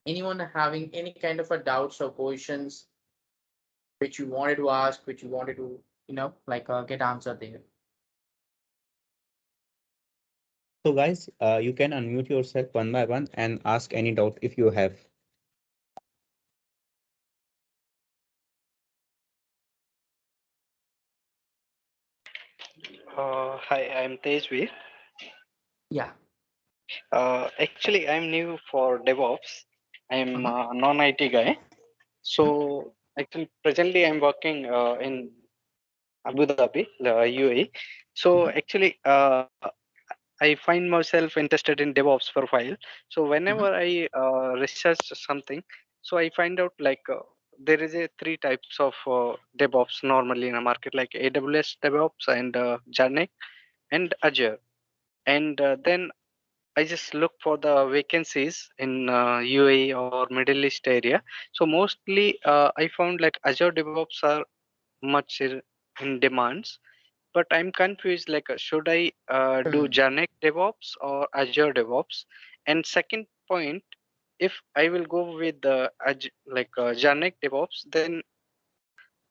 Anyone having any kind of a doubts or questions which you wanted to ask, which you wanted to, like get answered there. So guys, you can unmute yourself one by one and ask any doubt if you have. Hi, I'm Tejvi. Yeah. Actually, I'm new for DevOps. I'm Uh-huh. a non-IT guy. Mhm. So actually, presently I'm working in Abu Dhabi, the UAE. So Mhm. actually, I find myself interested in DevOps profile. So Mhm. whenever I research something, so I find out like there is a three types of DevOps normally in a market, like AWS DevOps and Jarnik and Azure. And then I just look for the vacancies in UAE or Middle East area. So mostly I found like Azure DevOps are much in demands, but I'm confused like should I do Hmm. Janek DevOps or Azure DevOps? And second point, if I will go with the Janek DevOps, then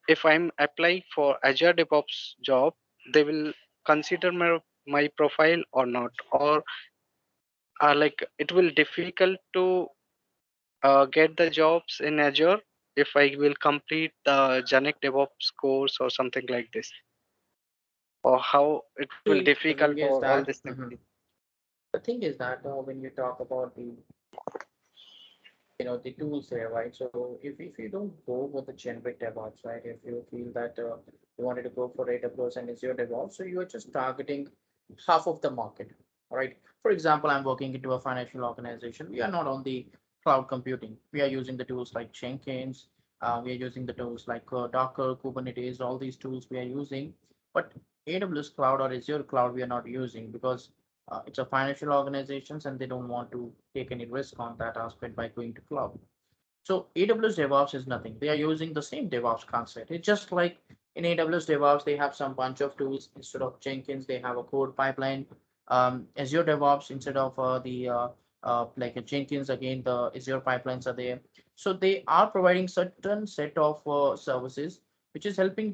if I'm applying for Azure DevOps job, they will consider my profile or not, or like it will difficult to get the jobs in Azure if I will complete the Janek DevOps course or something like this, or how it will The difficult thing or is all these that things. the thing is that when you talk about the tools there, right? So if you don't go with the generic DevOps, right? If you feel that you wanted to go for AWS and Azure DevOps, so you are just targeting half of the market, all right? For example, I'm working into a financial organization. We are not on the cloud computing. We are using the tools like Jenkins. We are using the tools like Docker, Kubernetes, all these tools we are using. But AWS cloud or Azure cloud we are not using because it's a financial organizations and they don't want to take any risk on that aspect by going to cloud. So AWS DevOps is nothing. They are using the same DevOps concept. It's just like in AWS DevOps, they have some bunch of tools. Instead of Jenkins, they have a code pipeline. Azure DevOps, instead of like a Jenkins, again, the Azure pipelines are there. So they are providing certain set of services, which is helping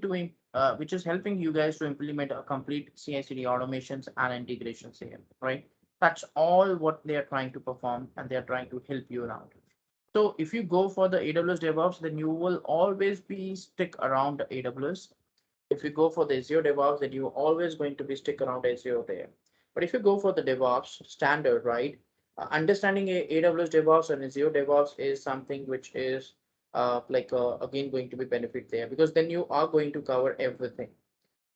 which is helping you guys to implement a complete CI/CD automations and integrations here, right? That's all what they are trying to perform, and they are trying to help you around. So if you go for the AWS DevOps, then you will always be stick around AWS. If you go for the Azure DevOps, then you're always going to be stick around Azure there. But if you go for the DevOps standard, right, understanding AWS DevOps and Azure DevOps is something which is again going to be benefit there, because then you are going to cover everything.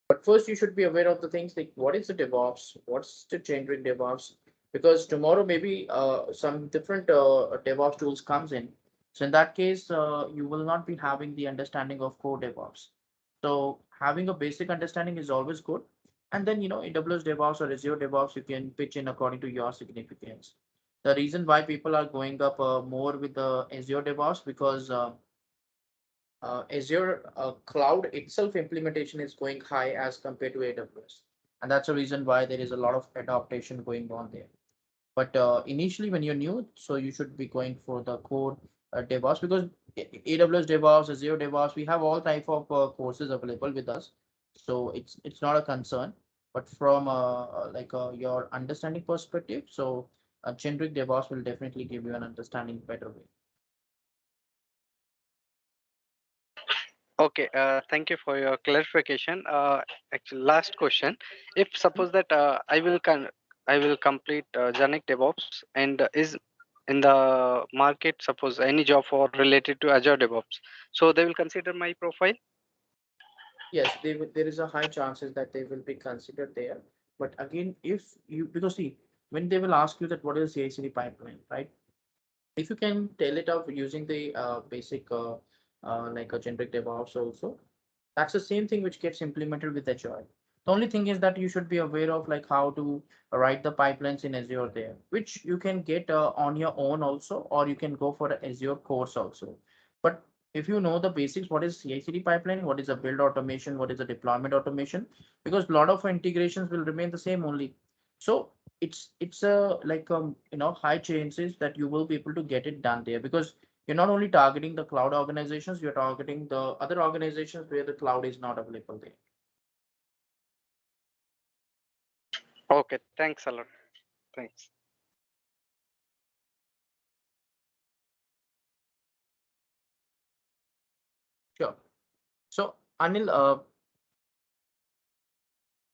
But first, you should be aware of the things like what is the DevOps, what's the generic DevOps, because tomorrow maybe some different DevOps tools comes in. So in that case, you will not be having the understanding of core DevOps. So having a basic understanding is always good. And then, AWS DevOps or Azure DevOps, you can pitch in according to your significance. The reason why people are going up more with the Azure DevOps because Azure cloud itself implementation is going high as compared to AWS. And that's the reason why there is a lot of adaptation going on there. But initially, when you're new, so you should be going for the core DevOps, because AWS DevOps, Azure DevOps, we have all type of courses available with us. So it's not a concern. But from your understanding perspective, so generic DevOps will definitely give you an understanding better way. Okay, thank you for your clarification. Actually, last question. If suppose that I will complete Janik DevOps and is in the market, suppose any job for related to Azure DevOps, so they will consider my profile. Yes, there is a high chances that they will be considered there. But again, if you, because see, when they will ask you that what is CI/CD pipeline, right? If you can tell it out using the basic like a generic DevOps also, that's the same thing which gets implemented with Azure. The only thing is that you should be aware of like how to write the pipelines in Azure there, which you can get on your own also, or you can go for an Azure course also. But if you know the basics, what is CI/CD pipeline, what is a build automation, what is a deployment automation, because a lot of integrations will remain the same only. So it's a high chances that you will be able to get it done there, because you're not only targeting the cloud organizations, you're targeting the other organizations where the cloud is not available there. Okay, thanks a lot. Thanks. Sure. So Anil,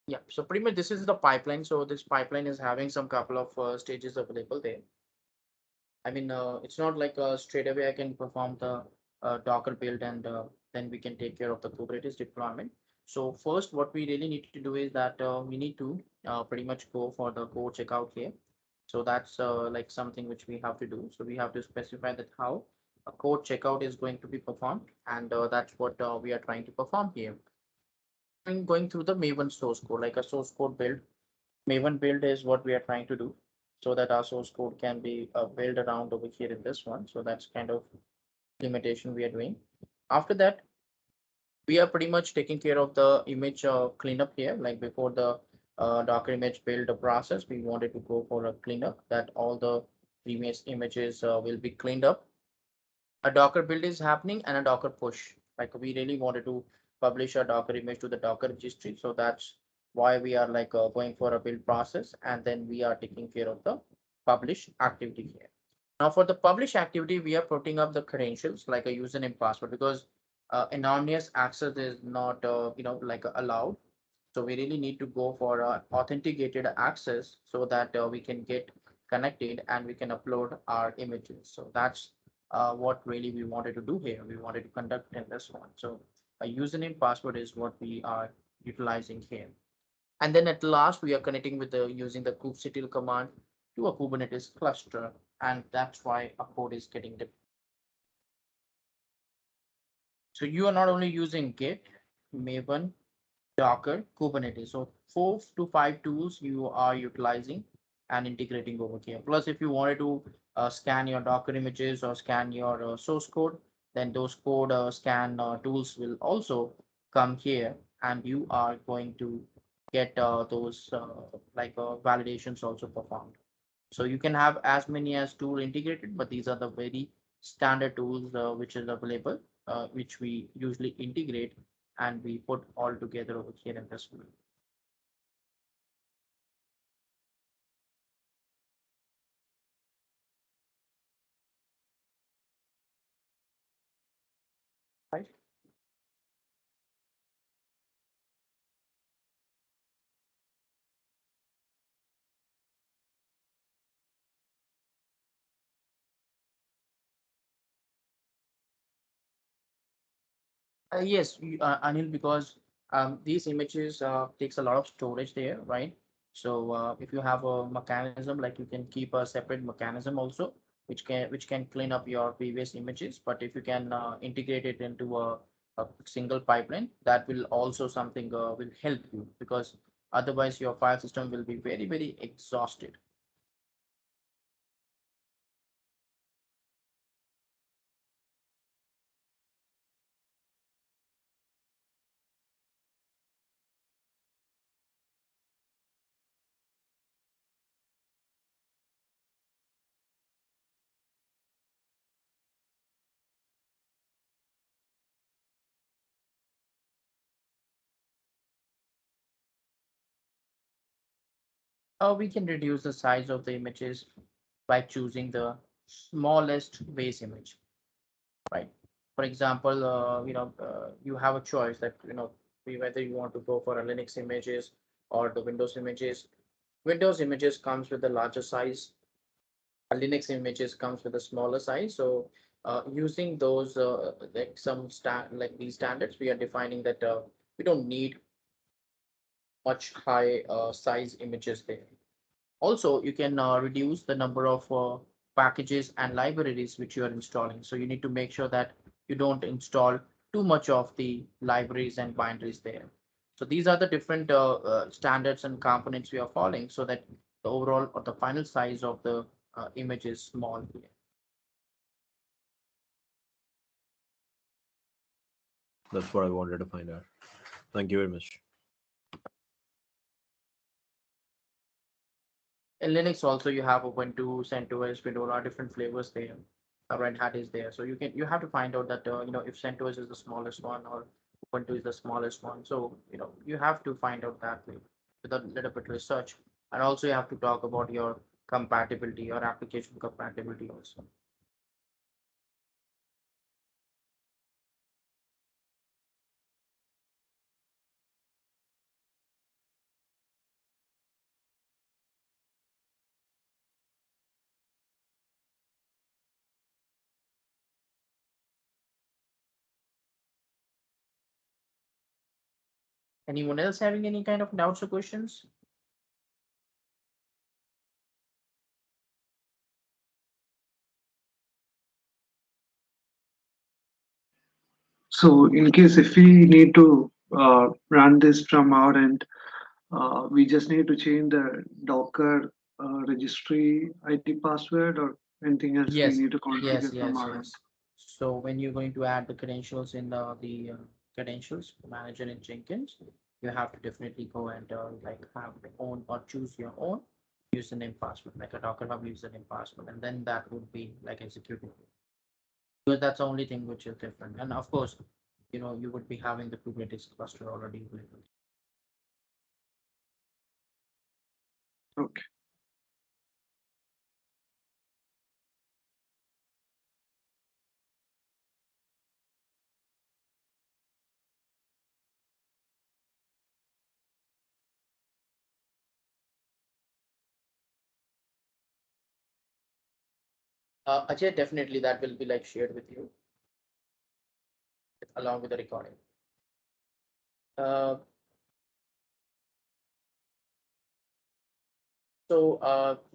yeah, so pretty much this is the pipeline. So this pipeline is having some couple of stages available there. I mean, it's not like straight away I can perform the Docker build and then we can take care of the Kubernetes deployment. So first, what we really need to do is that we need to pretty much go for the code checkout here. So that's like something which we have to do. So we have to specify that how a code checkout is going to be performed, and that's what we are trying to perform here. And going through the Maven source code, like a source code build. Maven build is what we are trying to do, so that our source code can be built around over here in this one. So that's kind of implementation we are doing. After that, we are pretty much taking care of the image cleanup here. Like before the Docker image build process, we wanted to go for a cleanup that all the previous images will be cleaned up. A Docker build is happening and a Docker push. Like we really wanted to publish a Docker image to the Docker registry. So that's why we are going for a build process, and then we are taking care of the publish activity here. Now for the publish activity, we are putting up the credentials like a username password, because anonymous access is not allowed. So we really need to go for authenticated access so that we can get connected and we can upload our images. So that's what really we wanted to do here. We wanted to conduct in this one. So a username password is what we are utilizing here. And then at last, we are connecting with the using the kubectl command to a Kubernetes cluster. And that's why a code is getting deployed. So you are not only using Git, Maven, Docker, Kubernetes. So 4 to 5 tools you are utilizing and integrating over here. Plus, if you wanted to scan your Docker images or scan your source code, then those code scan tools will also come here, and you are going to get those validations also performed. So you can have as many as tool integrated, but these are the very standard tools which is available, which we usually integrate and we put all together over here in this one. Right? Yes, Anil, because these images takes a lot of storage there, right? So if you have a mechanism, like you can keep a separate mechanism also, which can clean up your previous images. But if you can integrate it into a single pipeline, that will also something will help you, because otherwise your file system will be very exhausted. We can reduce the size of the images by choosing the smallest base image, right? For example, you have a choice that, whether you want to go for a Linux images or the Windows images. Windows images comes with a larger size. A Linux images comes with a smaller size. So using those like these standards, we are defining that we don't need much high size images there. Also, you can reduce the number of packages and libraries which you are installing. So you need to make sure that you don't install too much of the libraries and binaries there. So these are the different standards and components we are following, so that the overall or the final size of the image is small here. That's what I wanted to find out. Thank you very much. In Linux also you have Ubuntu, CentOS, Fedora, different flavors there. Red Hat is there, so you have to find out that if CentOS is the smallest one or Ubuntu is the smallest one. So you have to find out that way with a little bit research, and also you have to talk about your compatibility, your application compatibility also. Anyone else having any kind of doubts or questions? So in case if we need to run this from our end, we just need to change the Docker registry ID password or anything else we Yes, need to yes, configure from yes, our end. yes. So when you're going to add the credentials in the credentials manager in Jenkins, you have to definitely go and like have your own or choose your own username password, like a Docker Hub username password, and then that would be like executable. Because that's the only thing which is different. And of course, you would be having the Kubernetes cluster already available. Okay. Ajay, definitely that will be like shared with you along with the recording. Uh,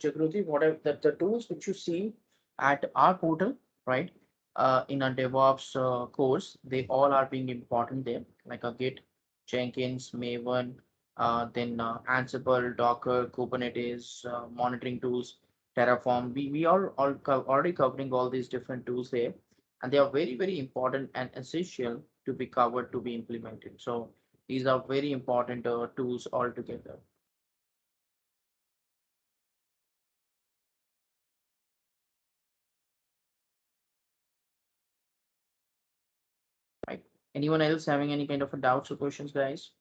Jagruti, the tools which you see at our portal, right, in our DevOps course, they all are being important there, like a Git, Jenkins, Maven, then Ansible, Docker, Kubernetes, monitoring tools, Terraform. We are already covering all these different tools there, and they are very, very important and essential to be covered, to be implemented. So these are very important tools altogether. Right? Anyone else having any kind of a doubts or questions, guys?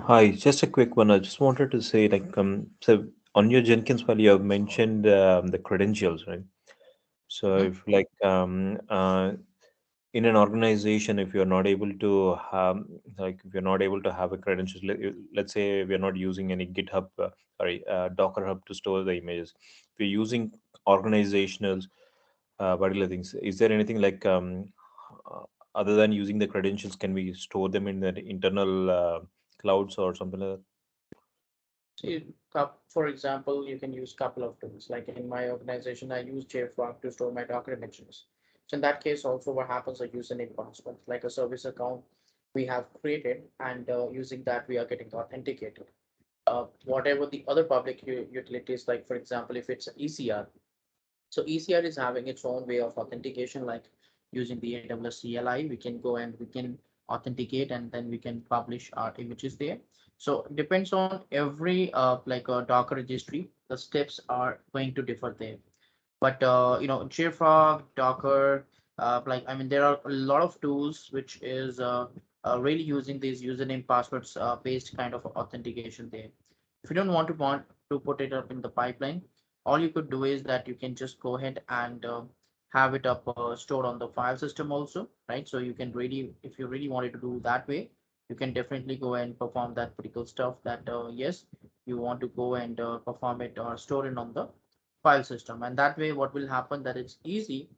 Hi, just a quick one. I just wanted to say, like, so on your Jenkins file, you have mentioned the credentials, right? So Mhm. if like in an organization, if you're not able to have, like, if you're not able to have a credentials, let's say we're not using any GitHub, Docker Hub to store the images. If you're using organizational particular things, is there anything like uh, other than using the credentials, can we store them in the internal clouds or something like that? See, for example, you can use couple of tools. Like in my organization, I use JFrog to store my Docker images. So in that case, also what happens, a username password, like a service account we have created, and using that we are getting authenticated. Whatever the other public utilities, like for example, if it's ECR, so ECR is having its own way of authentication, like using the AWS CLI, we can go and we can authenticate and then we can publish our images there. So it depends on every like a Docker registry, the steps are going to differ there. But JFrog, Docker, like I mean, there are a lot of tools which is really using these username passwords based kind of authentication there. If you don't want to put it up in the pipeline, all you could do is that you can just go ahead and have it up stored on the file system also, right? So you can really, if you really wanted to do that way, you can definitely go and perform that particular stuff that yes, you want to go and perform it or store it on the file system. And that way what will happen, that it's easy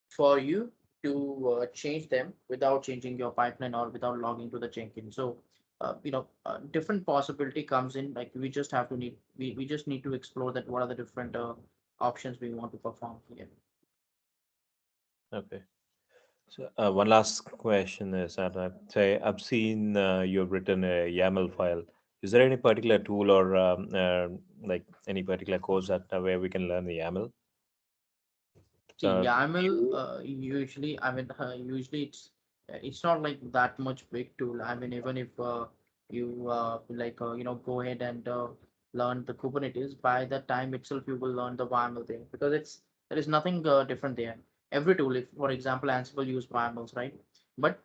for you to change them without changing your pipeline or without logging to the Jenkins. So different possibility comes in, like we just have to need we just need to explore that what are the different options we want to perform here. Okay. So one last question is that say I've seen you've written a YAML file. Is there any particular tool or like any particular course that where we can learn the YAML? See, Uh, YAML, usually, I mean, usually it's not like that much big tool. I mean, even if you go ahead and learn the Kubernetes, by that time itself you will learn the YAML thing, because there is nothing different there. Every tool, if for example Ansible use YAMLs, right? But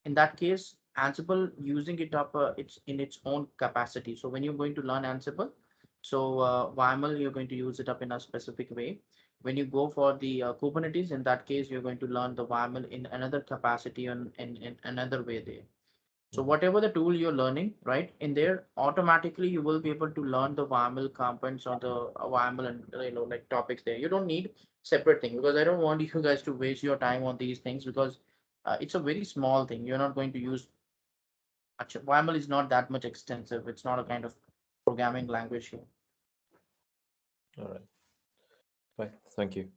in that case, Ansible using it up, it's in its own capacity. So when you're going to learn Ansible, so YAML, you're going to use it up in a specific way. When you go for the Kubernetes, in that case, you're going to learn the YAML in another capacity and in another way there. So mhm. whatever the tool you're learning, right, in there, automatically you will be able to learn the YAML components or the YAML and like topics there. You don't need separate thing, because I don't want you guys to waste your time on these things, because it's a very small thing. You're not going to use much. YAML is not that much extensive. It's not a kind of programming language here. All right. Bye. Thank you.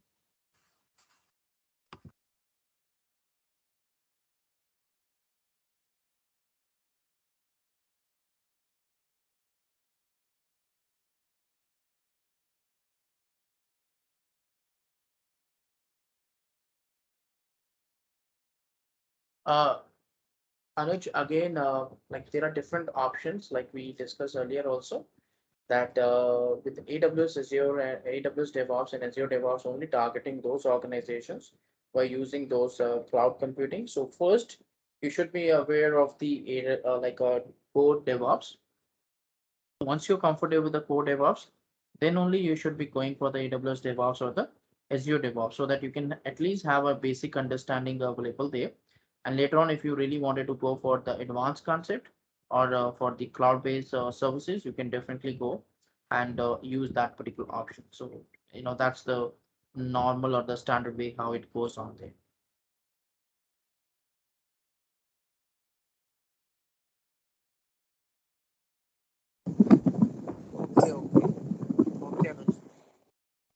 Uh, Anuj, again, like there are different options, like we discussed earlier also, that with AWS Azure and AWS DevOps and Azure DevOps only targeting those organizations by using those cloud computing. So first, you should be aware of the core DevOps. Once you're comfortable with the core DevOps, then only you should be going for the AWS DevOps or the Azure DevOps, so that you can at least have a basic understanding available there. And later on, if you really wanted to go for the advanced concept or for the cloud-based services, you can definitely go and use that particular option. So, that's the normal or the standard way how it goes on there.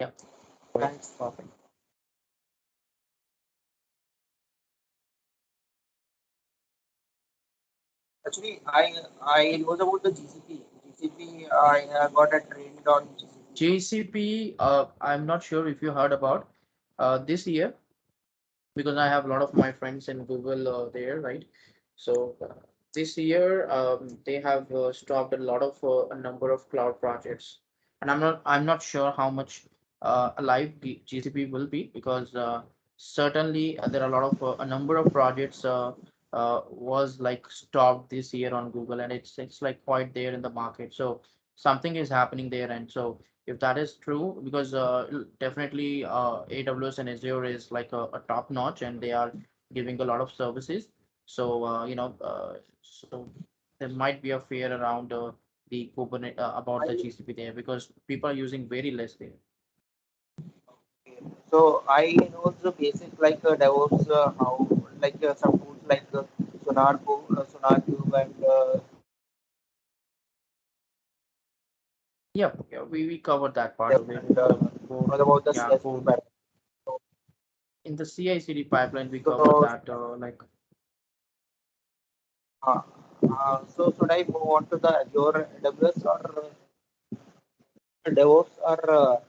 Yeah. Thanks. Perfect. Actually, I knows about the GCP. GCP, I have got a trained on GCP. JCP, I'm not sure if you heard about this year, because I have a lot of my friends in Google there, right? So this year they have stopped a number of cloud projects, and I'm not sure how much alive GCP will be, because certainly there are a number of projects was like stopped this year on Google, and it's like quite there in the market. So something is happening there, and so if that is true, because definitely AWS and Azure is like a top notch, and they are giving a lot of services. So so there might be a fear around the Kubernetes about the I, GCP there, because people are using very less there. so I know the basic like DevOps, how like some tools like Sonar Cube, and Yeah, yeah, we covered that part of it and in the code. what about the Yeah, CICD code pipeline? in the CI/CD pipeline we covered So, that like. uh, so should I move on to the Azure AWS or DevOps or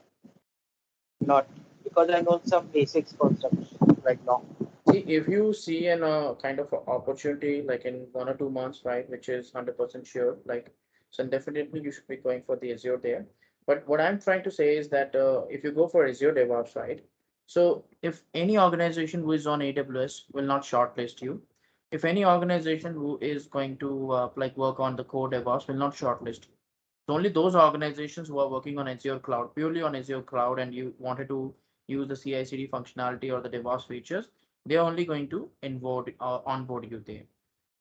not? Because I know some basics concepts right now. See, if you see an kind of a opportunity like in 1 or 2 months, right, which is 100% sure, like, so definitely you should be going for the Azure there. But what I'm trying to say is that if you go for Azure DevOps, right, so if any organization who is on AWS will not shortlist you, if any organization who is going to like work on the core DevOps will not shortlist you. So only those organizations who are working on Azure Cloud, purely on Azure Cloud, and you wanted to use the CI/CD functionality or the DevOps features, they're only going to onboard you there.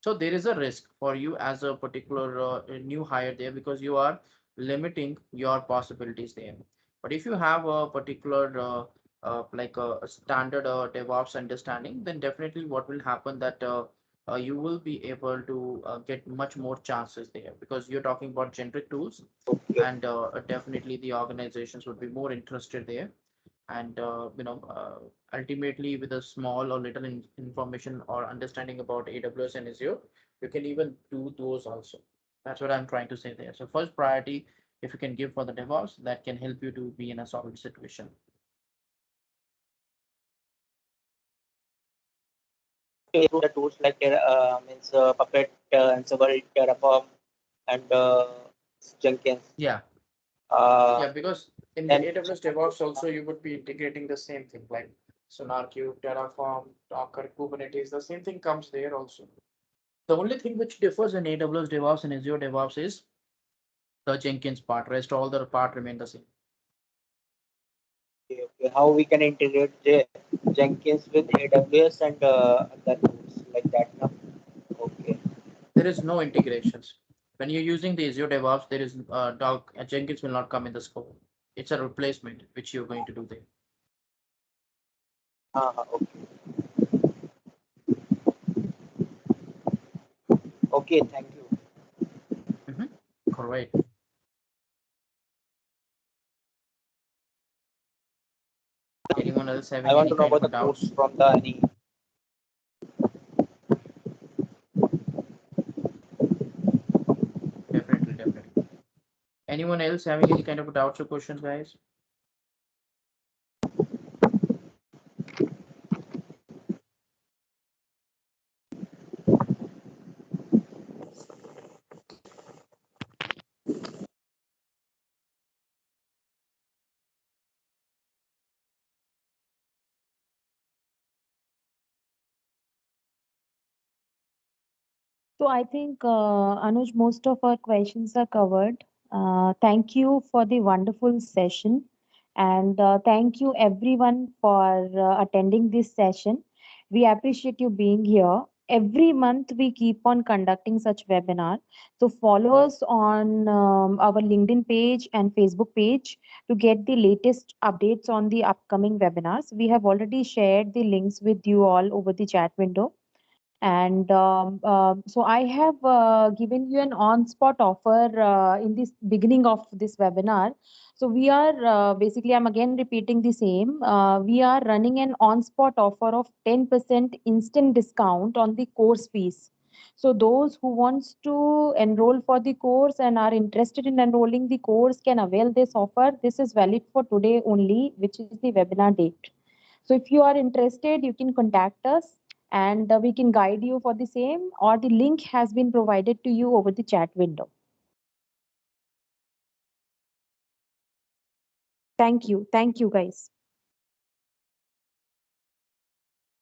So there is a risk for you as a particular new hire there, because you are limiting your possibilities there. But if you have a particular like a standard DevOps understanding, then definitely what will happen that you will be able to get much more chances there, because you're talking about generic tools, Okay. and definitely the organizations would be more interested there. And ultimately with a small or little information or understanding about AWS and Azure, you can even do those also. That's what I'm trying to say there. So first priority, if you can give for the DevOps, that can help you to be in a solid situation. To improve the tools like means Puppet, Ansible, Terraform, and Jenkins. Yeah, Uh, yeah, because in the then AWS DevOps also you would be integrating the same thing like SonarQube, Terraform, Docker, Kubernetes. The same thing comes there also. The only thing which differs in AWS DevOps and Azure DevOps is the Jenkins part. Rest all the part remain the same. okay, okay, how we can integrate Jenkins with AWS and other tools like that. No? Okay. There is no integrations. When you're using the Azure DevOps, there is Jenkins will not come in the scope. It's a replacement which you're going to do there. Okay. Okay. Thank you. Mhm. Correct. Anyone else I having want any to know kind about of the a codes doubts? from the any. Definitely, definitely. Anyone else having any kind of doubts or questions, guys? So I think, Anuj, most of our questions are covered. Thank you for the wonderful session. And thank you everyone for attending this session. We appreciate you being here. Every month we keep on conducting such webinar. So follow us on our LinkedIn page and Facebook page to get the latest updates on the upcoming webinars. We have already shared the links with you all over the chat window. And so I have given you an on-spot offer in this beginning of this webinar. So we are basically, I'm again repeating the same. We are running an on-spot offer of 10% instant discount on the course fees. So those who wants to enroll for the course and are interested in enrolling the course can avail this offer. This is valid for today only, which is the webinar date. So if you are interested, you can contact us and we can guide you for the same, or the link has been provided to you over the chat window. Thank you. Thank you, guys.